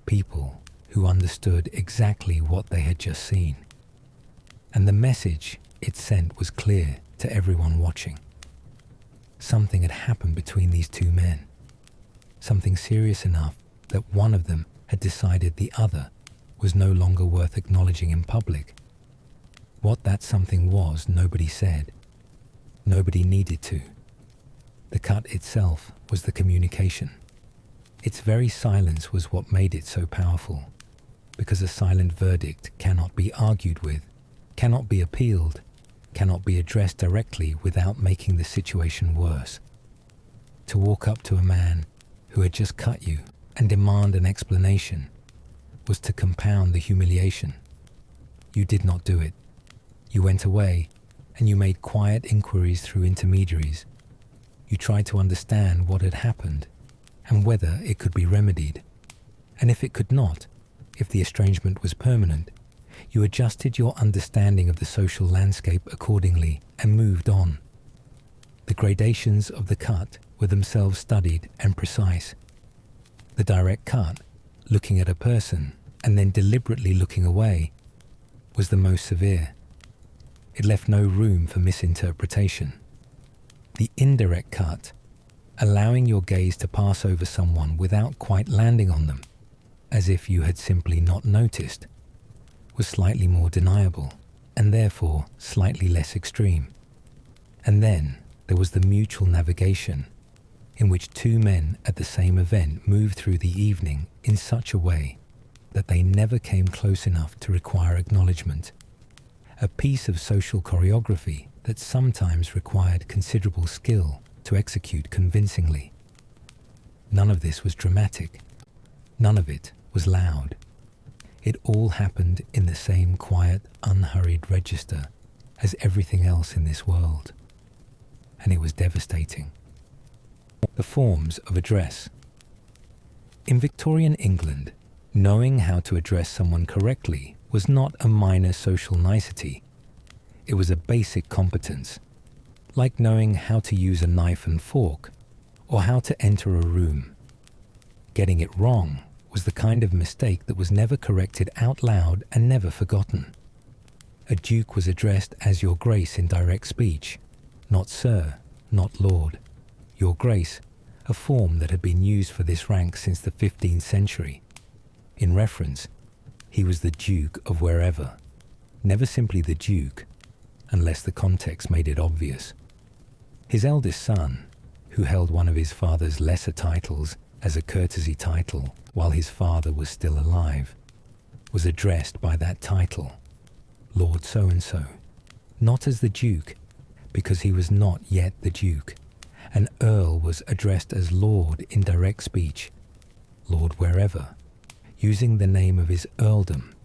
people who understood exactly what they had just seen. And the message it sent was clear to everyone watching. Something had happened between these two men, something serious enough that one of them had decided the other was no longer worth acknowledging in public. What that something was, nobody said. Nobody needed to. The cut itself was the communication. Its very silence was what made it so powerful, because a silent verdict cannot be argued with, cannot be appealed, cannot be addressed directly without making the situation worse. To walk up to a man who had just cut you and demand an explanation was to compound the humiliation. You did not do it. You went away and you made quiet inquiries through intermediaries. You tried to understand what had happened and whether it could be remedied. And if it could not, if the estrangement was permanent, you adjusted your understanding of the social landscape accordingly and moved on. The gradations of the cut were themselves studied and precise. The direct cut, looking at a person and then deliberately looking away, was the most severe. It left no room for misinterpretation. The indirect cut, allowing your gaze to pass over someone without quite landing on them, as if you had simply not noticed, was slightly more deniable and therefore slightly less extreme. And then there was the mutual navigation, in which two men at the same event moved through the evening in such a way that they never came close enough to require acknowledgement. A piece of social choreography that sometimes required considerable skill to execute convincingly. None of this was dramatic. None of it was loud. It all happened in the same quiet, unhurried register as everything else in this world. And it was devastating. The forms of address. In Victorian England, knowing how to address someone correctly was not a minor social nicety. It was a basic competence, like knowing how to use a knife and fork, or how to enter a room. Getting it wrong was the kind of mistake that was never corrected out loud and never forgotten. A duke was addressed as Your Grace in direct speech, not Sir, not Lord. Your Grace, a form that had been used for this rank since the 15th century. In reference, he was the Duke of wherever, never simply the Duke, unless the context made it obvious. His eldest son, who held one of his father's lesser titles as a courtesy title while his father was still alive, was addressed by that title, Lord So-and-so, not as the Duke, because he was not yet the Duke. An Earl was addressed as Lord in direct speech, Lord wherever, using the name of his earldom,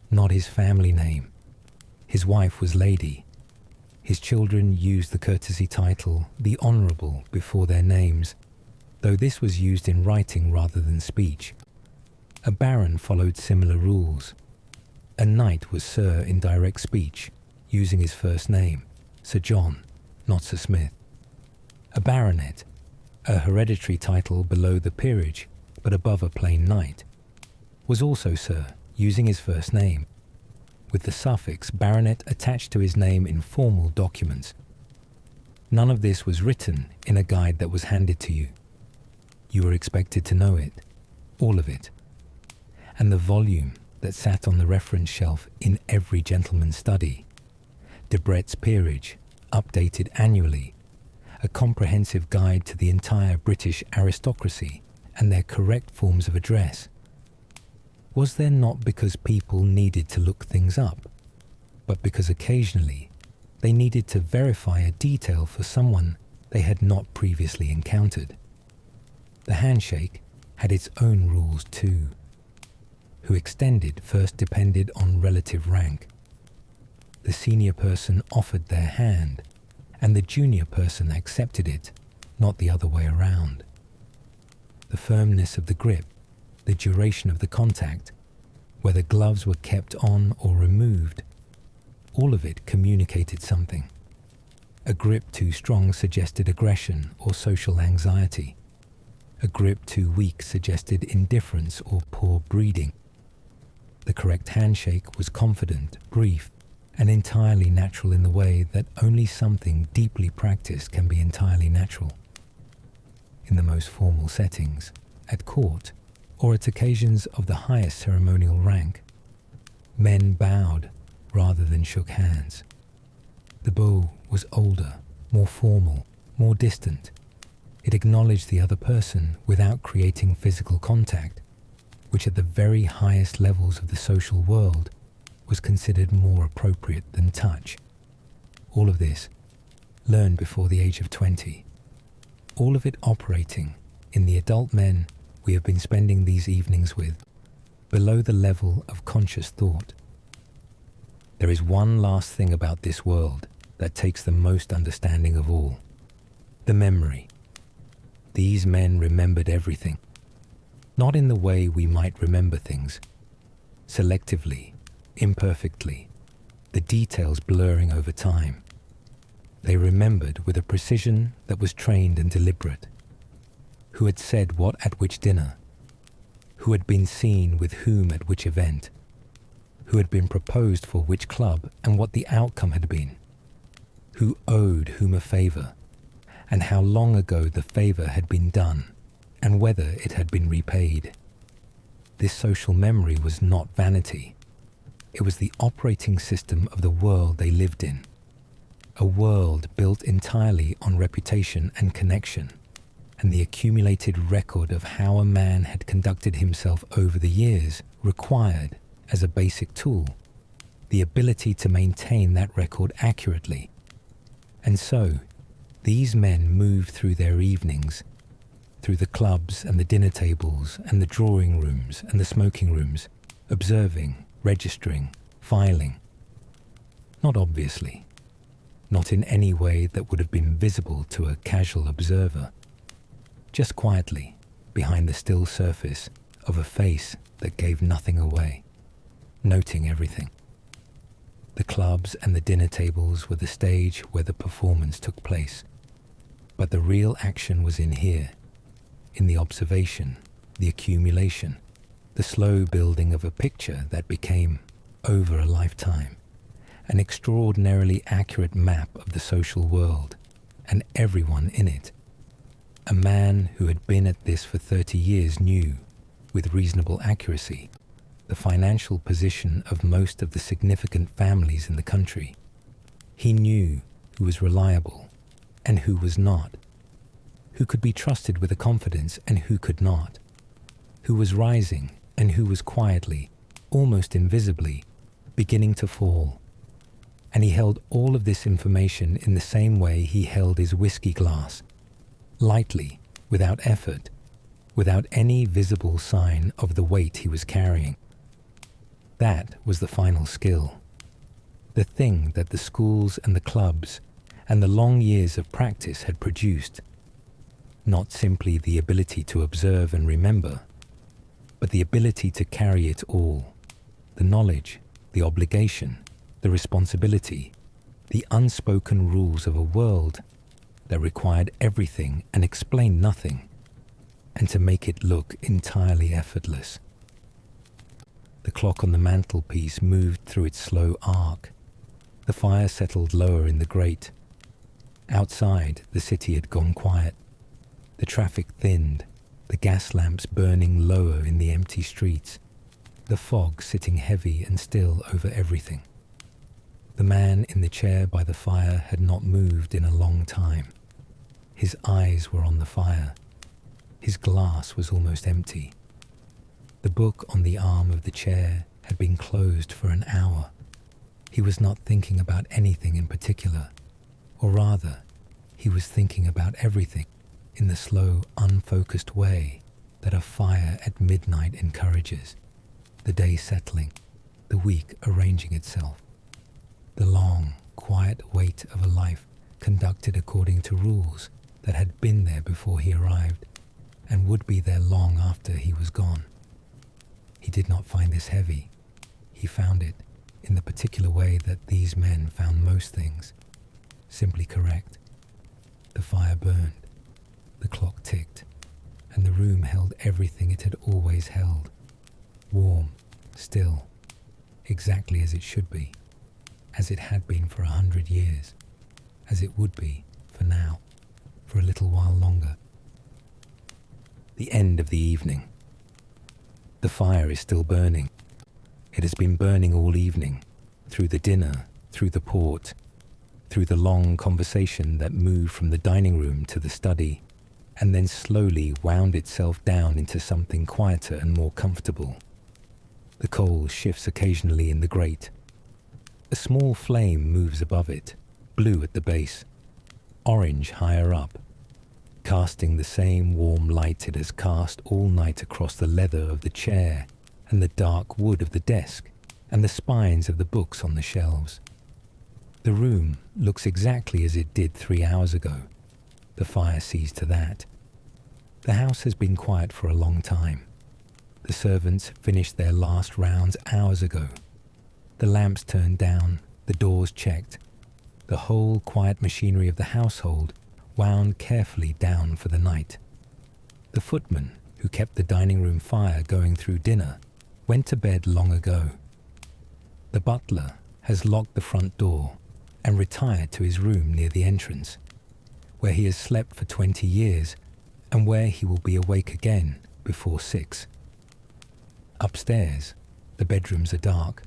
not his family name. His wife was Lady. His children used the courtesy title the Honourable before their names, though this was used in writing rather than speech. A baron followed similar rules. A knight was Sir in direct speech, using his first name, Sir John, not Sir Smith. A baronet, a hereditary title below the peerage but above a plain knight, was also Sir, using his first name, with the suffix baronet attached to his name in formal documents. None of this was written in a guide that was handed to you. You were expected to know it, all of it. And the volume that sat on the reference shelf in every gentleman's study, Debrett's Peerage, updated annually, a comprehensive guide to the entire British aristocracy and their correct forms of address. Was there not because people needed to look things up, but because occasionally they needed to verify a detail for someone they had not previously encountered? The handshake had its own rules too. Who extended first depended on relative rank. The senior person offered their hand, and the junior person accepted it, not the other way around. The firmness of the grip, the duration of the contact, whether gloves were kept on or removed, all of it communicated something. A grip too strong suggested aggression or social anxiety. A grip too weak suggested indifference or poor breeding. The correct handshake was confident, brief, and entirely natural in the way that only something deeply practiced can be entirely natural. In the most formal settings, at court, or at occasions of the highest ceremonial rank, men bowed rather than shook hands. The bow was older, more formal, more distant. It acknowledged the other person without creating physical contact, which at the very highest levels of the social world was considered more appropriate than touch. All of this, learned before the age of 20. All of it operating in the adult men we have been spending these evenings with, below the level of conscious thought. There is one last thing about this world that takes the most understanding of all: the memory. These men remembered everything, not in the way we might remember things, selectively, imperfectly, the details blurring over time. They remembered with a precision that was trained and deliberate. Who had said what at which dinner? Who had been seen with whom at which event? Who had been proposed for which club and what the outcome had been? Who owed whom a favour, and how long ago the favour had been done, and whether it had been repaid. This social memory was not vanity. It was the operating system of the world they lived in. A world built entirely on reputation and connection, and the accumulated record of how a man had conducted himself over the years required, as a basic tool, the ability to maintain that record accurately. And so, these men moved through their evenings, through the clubs and the dinner tables and the drawing rooms and the smoking rooms, observing, registering, filing. Not obviously, not in any way that would have been visible to a casual observer, just quietly behind the still surface of a face that gave nothing away, noting everything. The clubs and the dinner tables were the stage where the performance took place, but the real action was in here, in the observation, the accumulation, the slow building of a picture that became, over a lifetime, an extraordinarily accurate map of the social world and everyone in it. A man who had been at this for 30 years knew, with reasonable accuracy, the financial position of most of the significant families in the country. He knew who was reliable and who was not, who could be trusted with a confidence and who could not, who was rising and who was quietly, almost invisibly, beginning to fall. And he held all of this information in the same way he held his whiskey glass, lightly, without effort, without any visible sign of the weight he was carrying. That was the final skill, the thing that the schools and the clubs and the long years of practice had produced. Not simply the ability to observe and remember, but the ability to carry it all, the knowledge, the obligation, the responsibility, the unspoken rules of a world that required everything and explained nothing, and to make it look entirely effortless. The clock on the mantelpiece moved through its slow arc. The fire settled lower in the grate. Outside, the city had gone quiet. The traffic thinned, the gas lamps burning lower in the empty streets, the fog sitting heavy and still over everything. The man in the chair by the fire had not moved in a long time. His eyes were on the fire. His glass was almost empty. The book on the arm of the chair had been closed for an hour. He was not thinking about anything in particular, or rather, he was thinking about everything in the slow, unfocused way that a fire at midnight encourages, the day settling, the week arranging itself, the long, quiet wait of a life conducted according to rules that had been there before he arrived and would be there long after he was gone. He did not find this heavy. He found it in the particular way that these men found most things, simply correct. The fire burned, the clock ticked, and the room held everything it had always held, warm, still, exactly as it should be, as it had been for 100 years, as it would be for now, for a little while longer. The end of the evening. The fire is still burning. It has been burning all evening, through the dinner, through the port, through the long conversation that moved from the dining room to the study, and then slowly wound itself down into something quieter and more comfortable. The coal shifts occasionally in the grate. A small flame moves above it, blue at the base, orange higher up, casting the same warm light it has cast all night across the leather of the chair and the dark wood of the desk and the spines of the books on the shelves. The room looks exactly as it did 3 hours ago. The fire sees to that. The house has been quiet for a long time. The servants finished their last rounds hours ago. The lamps turned down, the doors checked. The whole quiet machinery of the household wound carefully down for the night. The footman, who kept the dining room fire going through dinner, went to bed long ago. The butler has locked the front door and retired to his room near the entrance, where he has slept for 20 years and where he will be awake again before 6. Upstairs, the bedrooms are dark,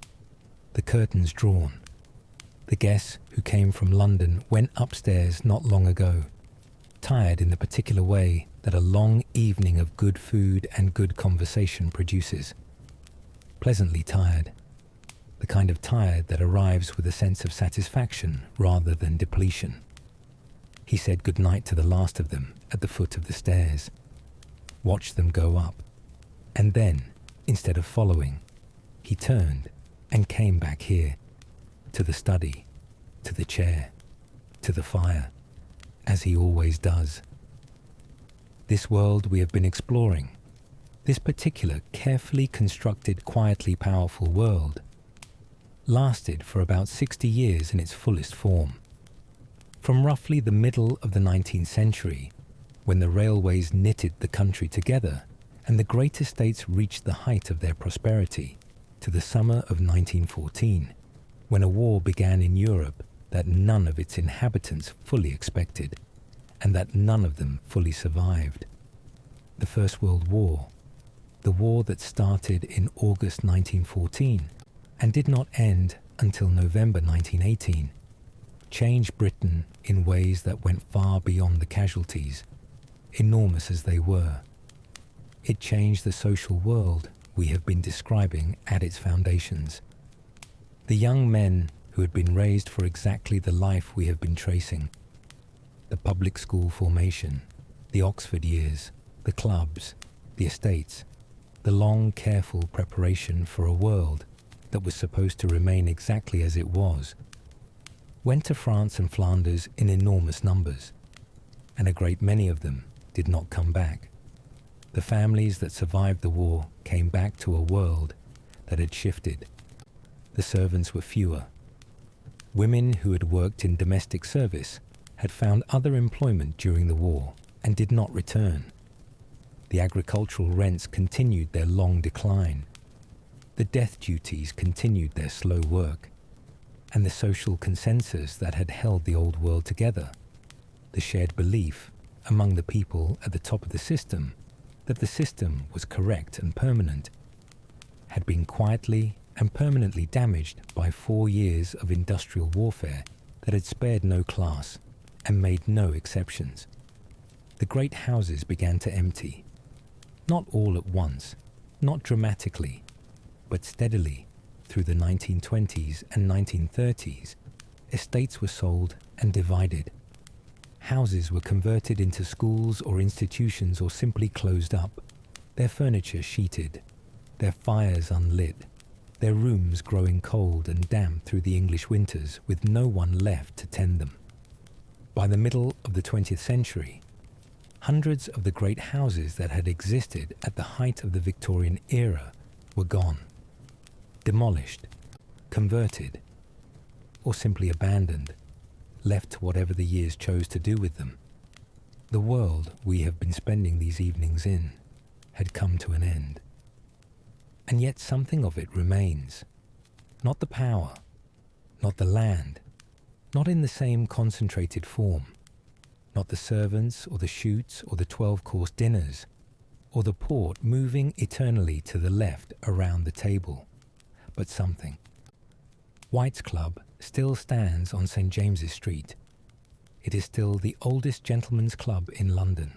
the curtains drawn. The guests who came from London went upstairs not long ago, tired in the particular way that a long evening of good food and good conversation produces. Pleasantly tired, the kind of tired that arrives with a sense of satisfaction rather than depletion. He said good night to the last of them at the foot of the stairs, watched them go up, and then, instead of following, he turned and came back here, to the study, to the chair, to the fire, as he always does. This world we have been exploring, this particular carefully constructed, quietly powerful world, lasted for about 60 years in its fullest form. From roughly the middle of the 19th century, when the railways knitted the country together and the great estates reached the height of their prosperity, to the summer of 1914, when a war began in Europe that none of its inhabitants fully expected, and that none of them fully survived. The First World War, the war that started in August 1914 and did not end until November 1918, changed Britain in ways that went far beyond the casualties, enormous as they were. It changed the social world we have been describing at its foundations. The young men who had been raised for exactly the life we have been tracing, the public school formation, the Oxford years, the clubs, the estates, the long, careful preparation for a world that was supposed to remain exactly as it was, went to France and Flanders in enormous numbers, and a great many of them did not come back. The families that survived the war came back to a world that had shifted. The servants were fewer. Women who had worked in domestic service had found other employment during the war and did not return. The agricultural rents continued their long decline. The death duties continued their slow work. And the social consensus that had held the old world together, the shared belief among the people at the top of the system that the system was correct and permanent, had been quietly and permanently damaged by 4 years of industrial warfare that had spared no class and made no exceptions. The great houses began to empty, not all at once, not dramatically, but steadily. Through the 1920s and 1930s, estates were sold and divided. Houses were converted into schools or institutions or simply closed up, their furniture sheeted, their fires unlit, their rooms growing cold and damp through the English winters with no one left to tend them. By the middle of the 20th century, hundreds of the great houses that had existed at the height of the Victorian era were gone. Demolished, converted, or simply abandoned, left to whatever the years chose to do with them. The world we have been spending these evenings in had come to an end. And yet something of it remains. Not the power, not the land, not in the same concentrated form, not the servants or the shoots or the 12-course dinners, or the port moving eternally to the left around the table, but something. White's Club still stands on St. James's Street. It is still the oldest gentlemen's club in London.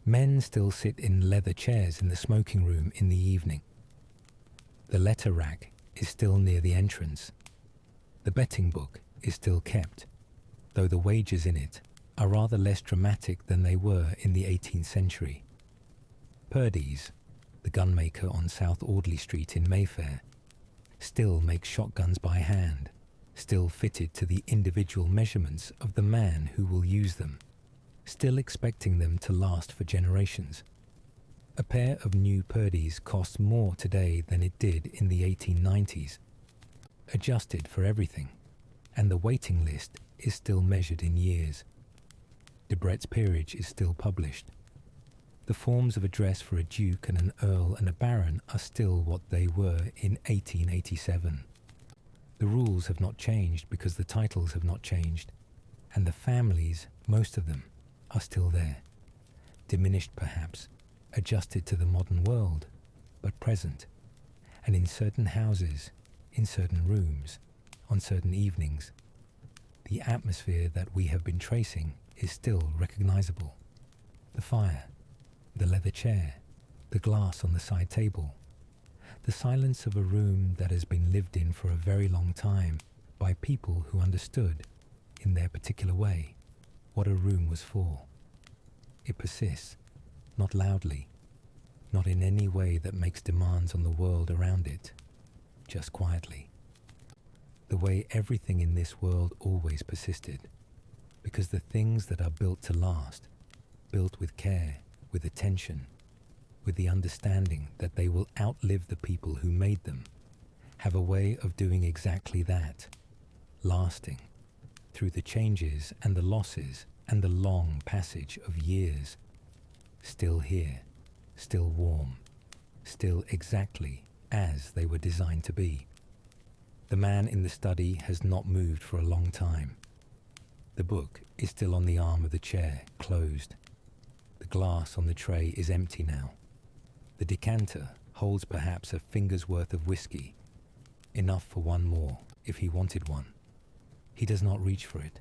Men still sit in leather chairs in the smoking room in the evening. The letter rack is still near the entrance. The betting book is still kept, though the wagers in it are rather less dramatic than they were in the 18th century. Purdy's, the gunmaker on South Audley Street in Mayfair, still makes shotguns by hand, still fitted to the individual measurements of the man who will use them, still expecting them to last for generations. A pair of new Purdy's costs more today than it did in the 1890s, adjusted for everything, and the waiting list is still measured in years. Debrett's peerage is still published. The forms of address for a duke and an earl and a baron are still what they were in 1887. The rules have not changed because the titles have not changed, and the families, most of them, are still there. Diminished perhaps, adjusted to the modern world, but present, and in certain houses, in certain rooms, on certain evenings, the atmosphere that we have been tracing is still recognizable. The fire, the leather chair, the glass on the side table, the silence of a room that has been lived in for a very long time by people who understood, in their particular way, what a room was for. It persists, not loudly, not in any way that makes demands on the world around it, just quietly. The way everything in this world always persisted, because the things that are built to last, built with care, with attention, with the understanding that they will outlive the people who made them, have a way of doing exactly that, lasting, through the changes and the losses and the long passage of years, still here, still warm, still exactly as they were designed to be. The man in the study has not moved for a long time. The book is still on the arm of the chair, closed. The glass on the tray is empty now. The decanter holds perhaps a finger's worth of whiskey, enough for one more if he wanted one. He does not reach for it.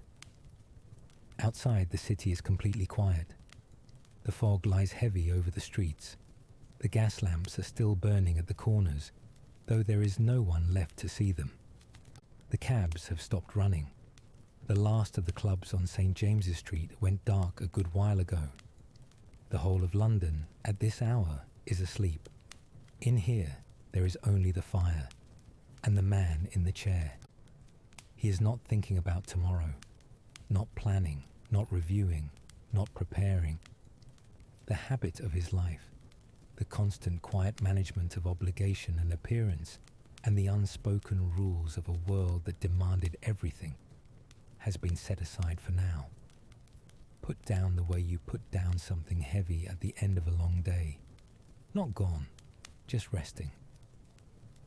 Outside, the city is completely quiet. The fog lies heavy over the streets. The gas lamps are still burning at the corners, though there is no one left to see them. The cabs have stopped running. The last of the clubs on St. James's Street went dark a good while ago. The whole of London, at this hour, is asleep. In here, there is only the fire, and the man in the chair. He is not thinking about tomorrow, not planning, not reviewing, not preparing. The habit of his life, the constant quiet management of obligation and appearance, and the unspoken rules of a world that demanded everything, has been set aside for now. Put down the way you put down something heavy at the end of a long day. Not gone, just resting.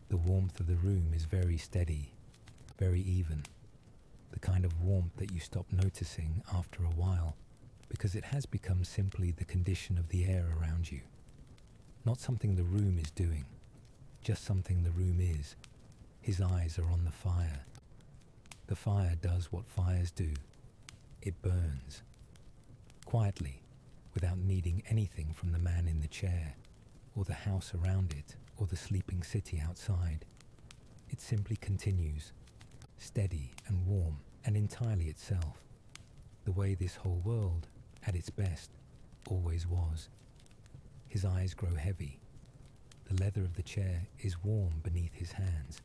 The warmth of the room is very steady, very even. The kind of warmth that you stop noticing after a while, because it has become simply the condition of the air around you. Not something the room is doing, just something the room is. His eyes are on the fire. The fire does what fires do. It burns. Quietly, without needing anything from the man in the chair, or the house around it, or the sleeping city outside. It simply continues, steady and warm and entirely itself, the way this whole world, at its best, always was. His eyes grow heavy. The leather of the chair is warm beneath his hands.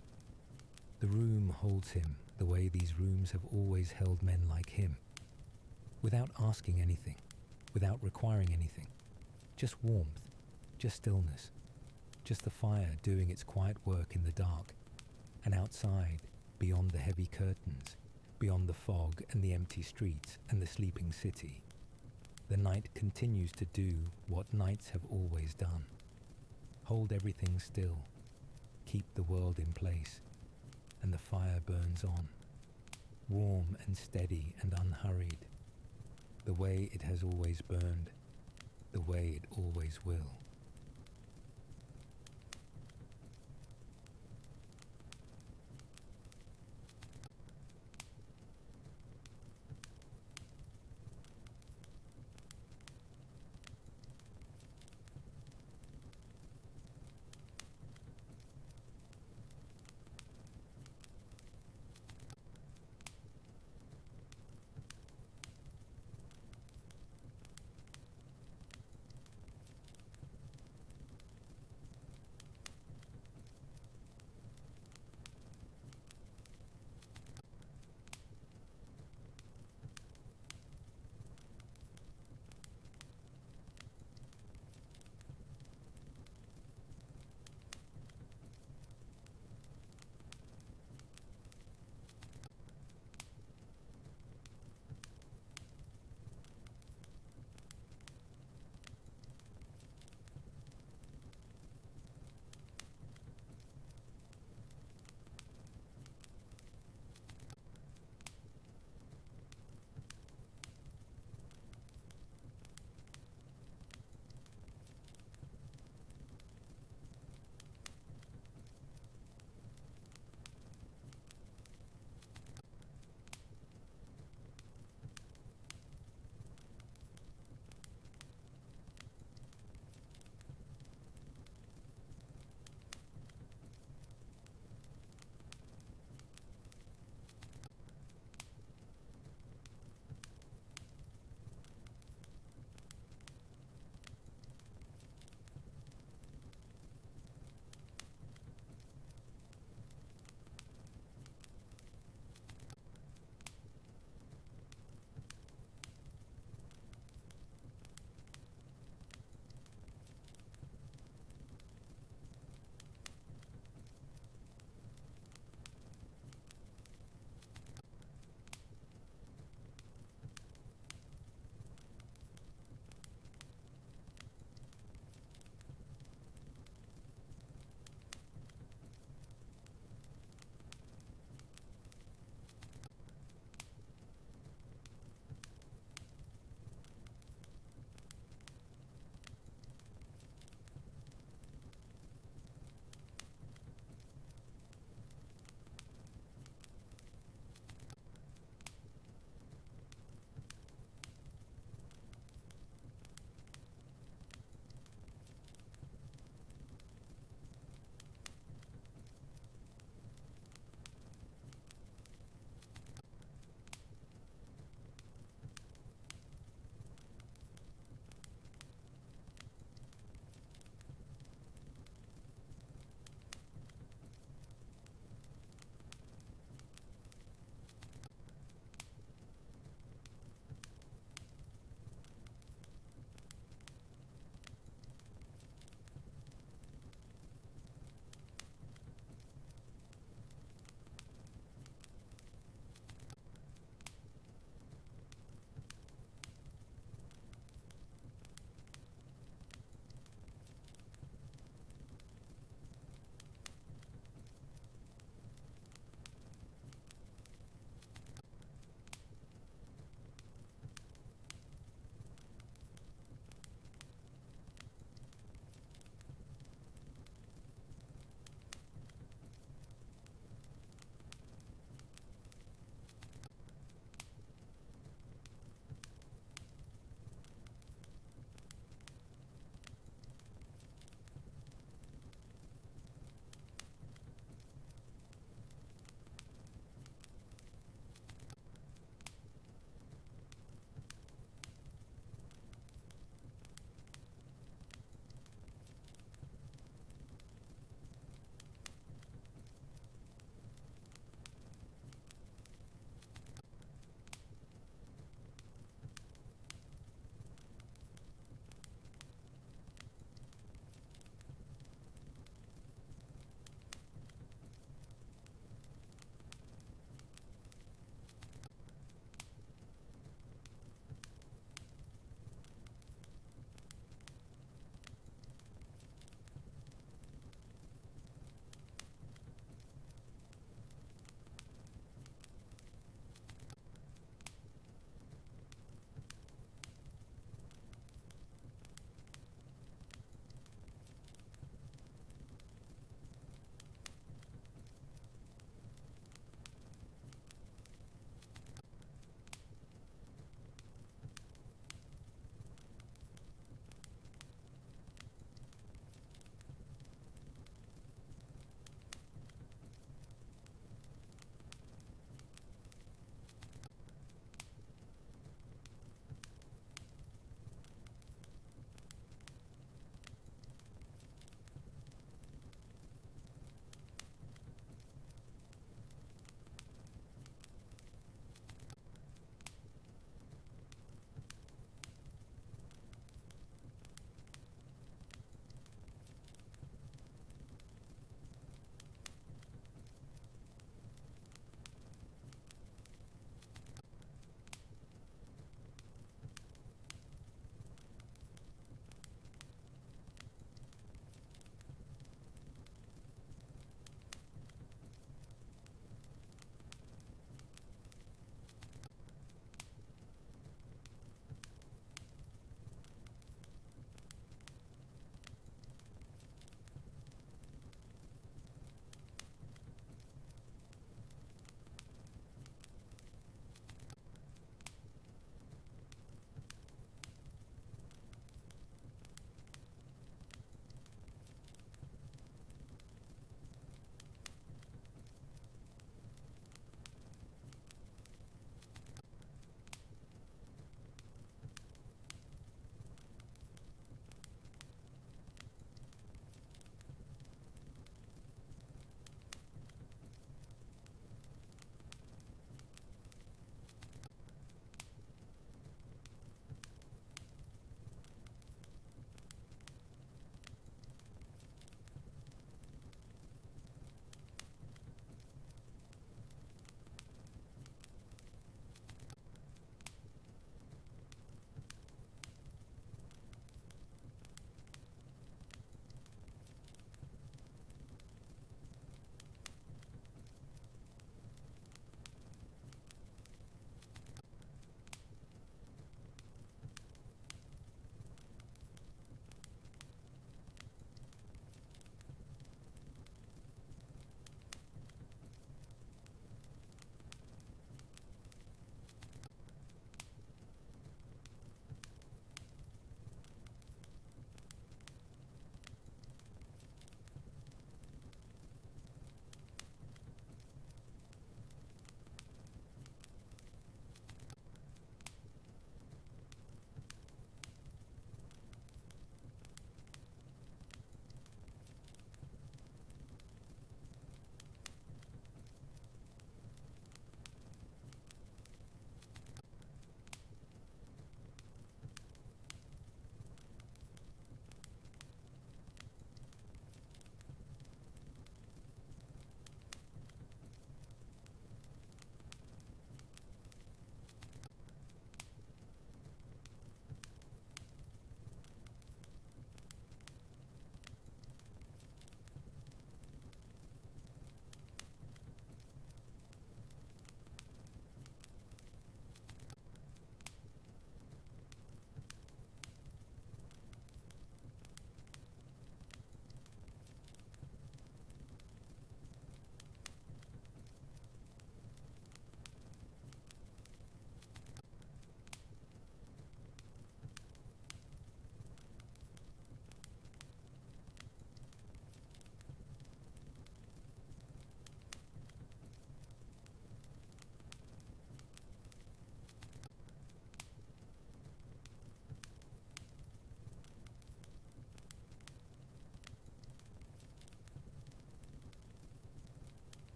The room holds him the way these rooms have always held men like him, without asking anything, without requiring anything. Just warmth, just stillness, just the fire doing its quiet work in the dark, and outside, beyond the heavy curtains, beyond the fog and the empty streets and the sleeping city, the night continues to do what nights have always done. Hold everything still, keep the world in place, and the fire burns on, warm and steady and unhurried, the way it has always burned, the way it always will.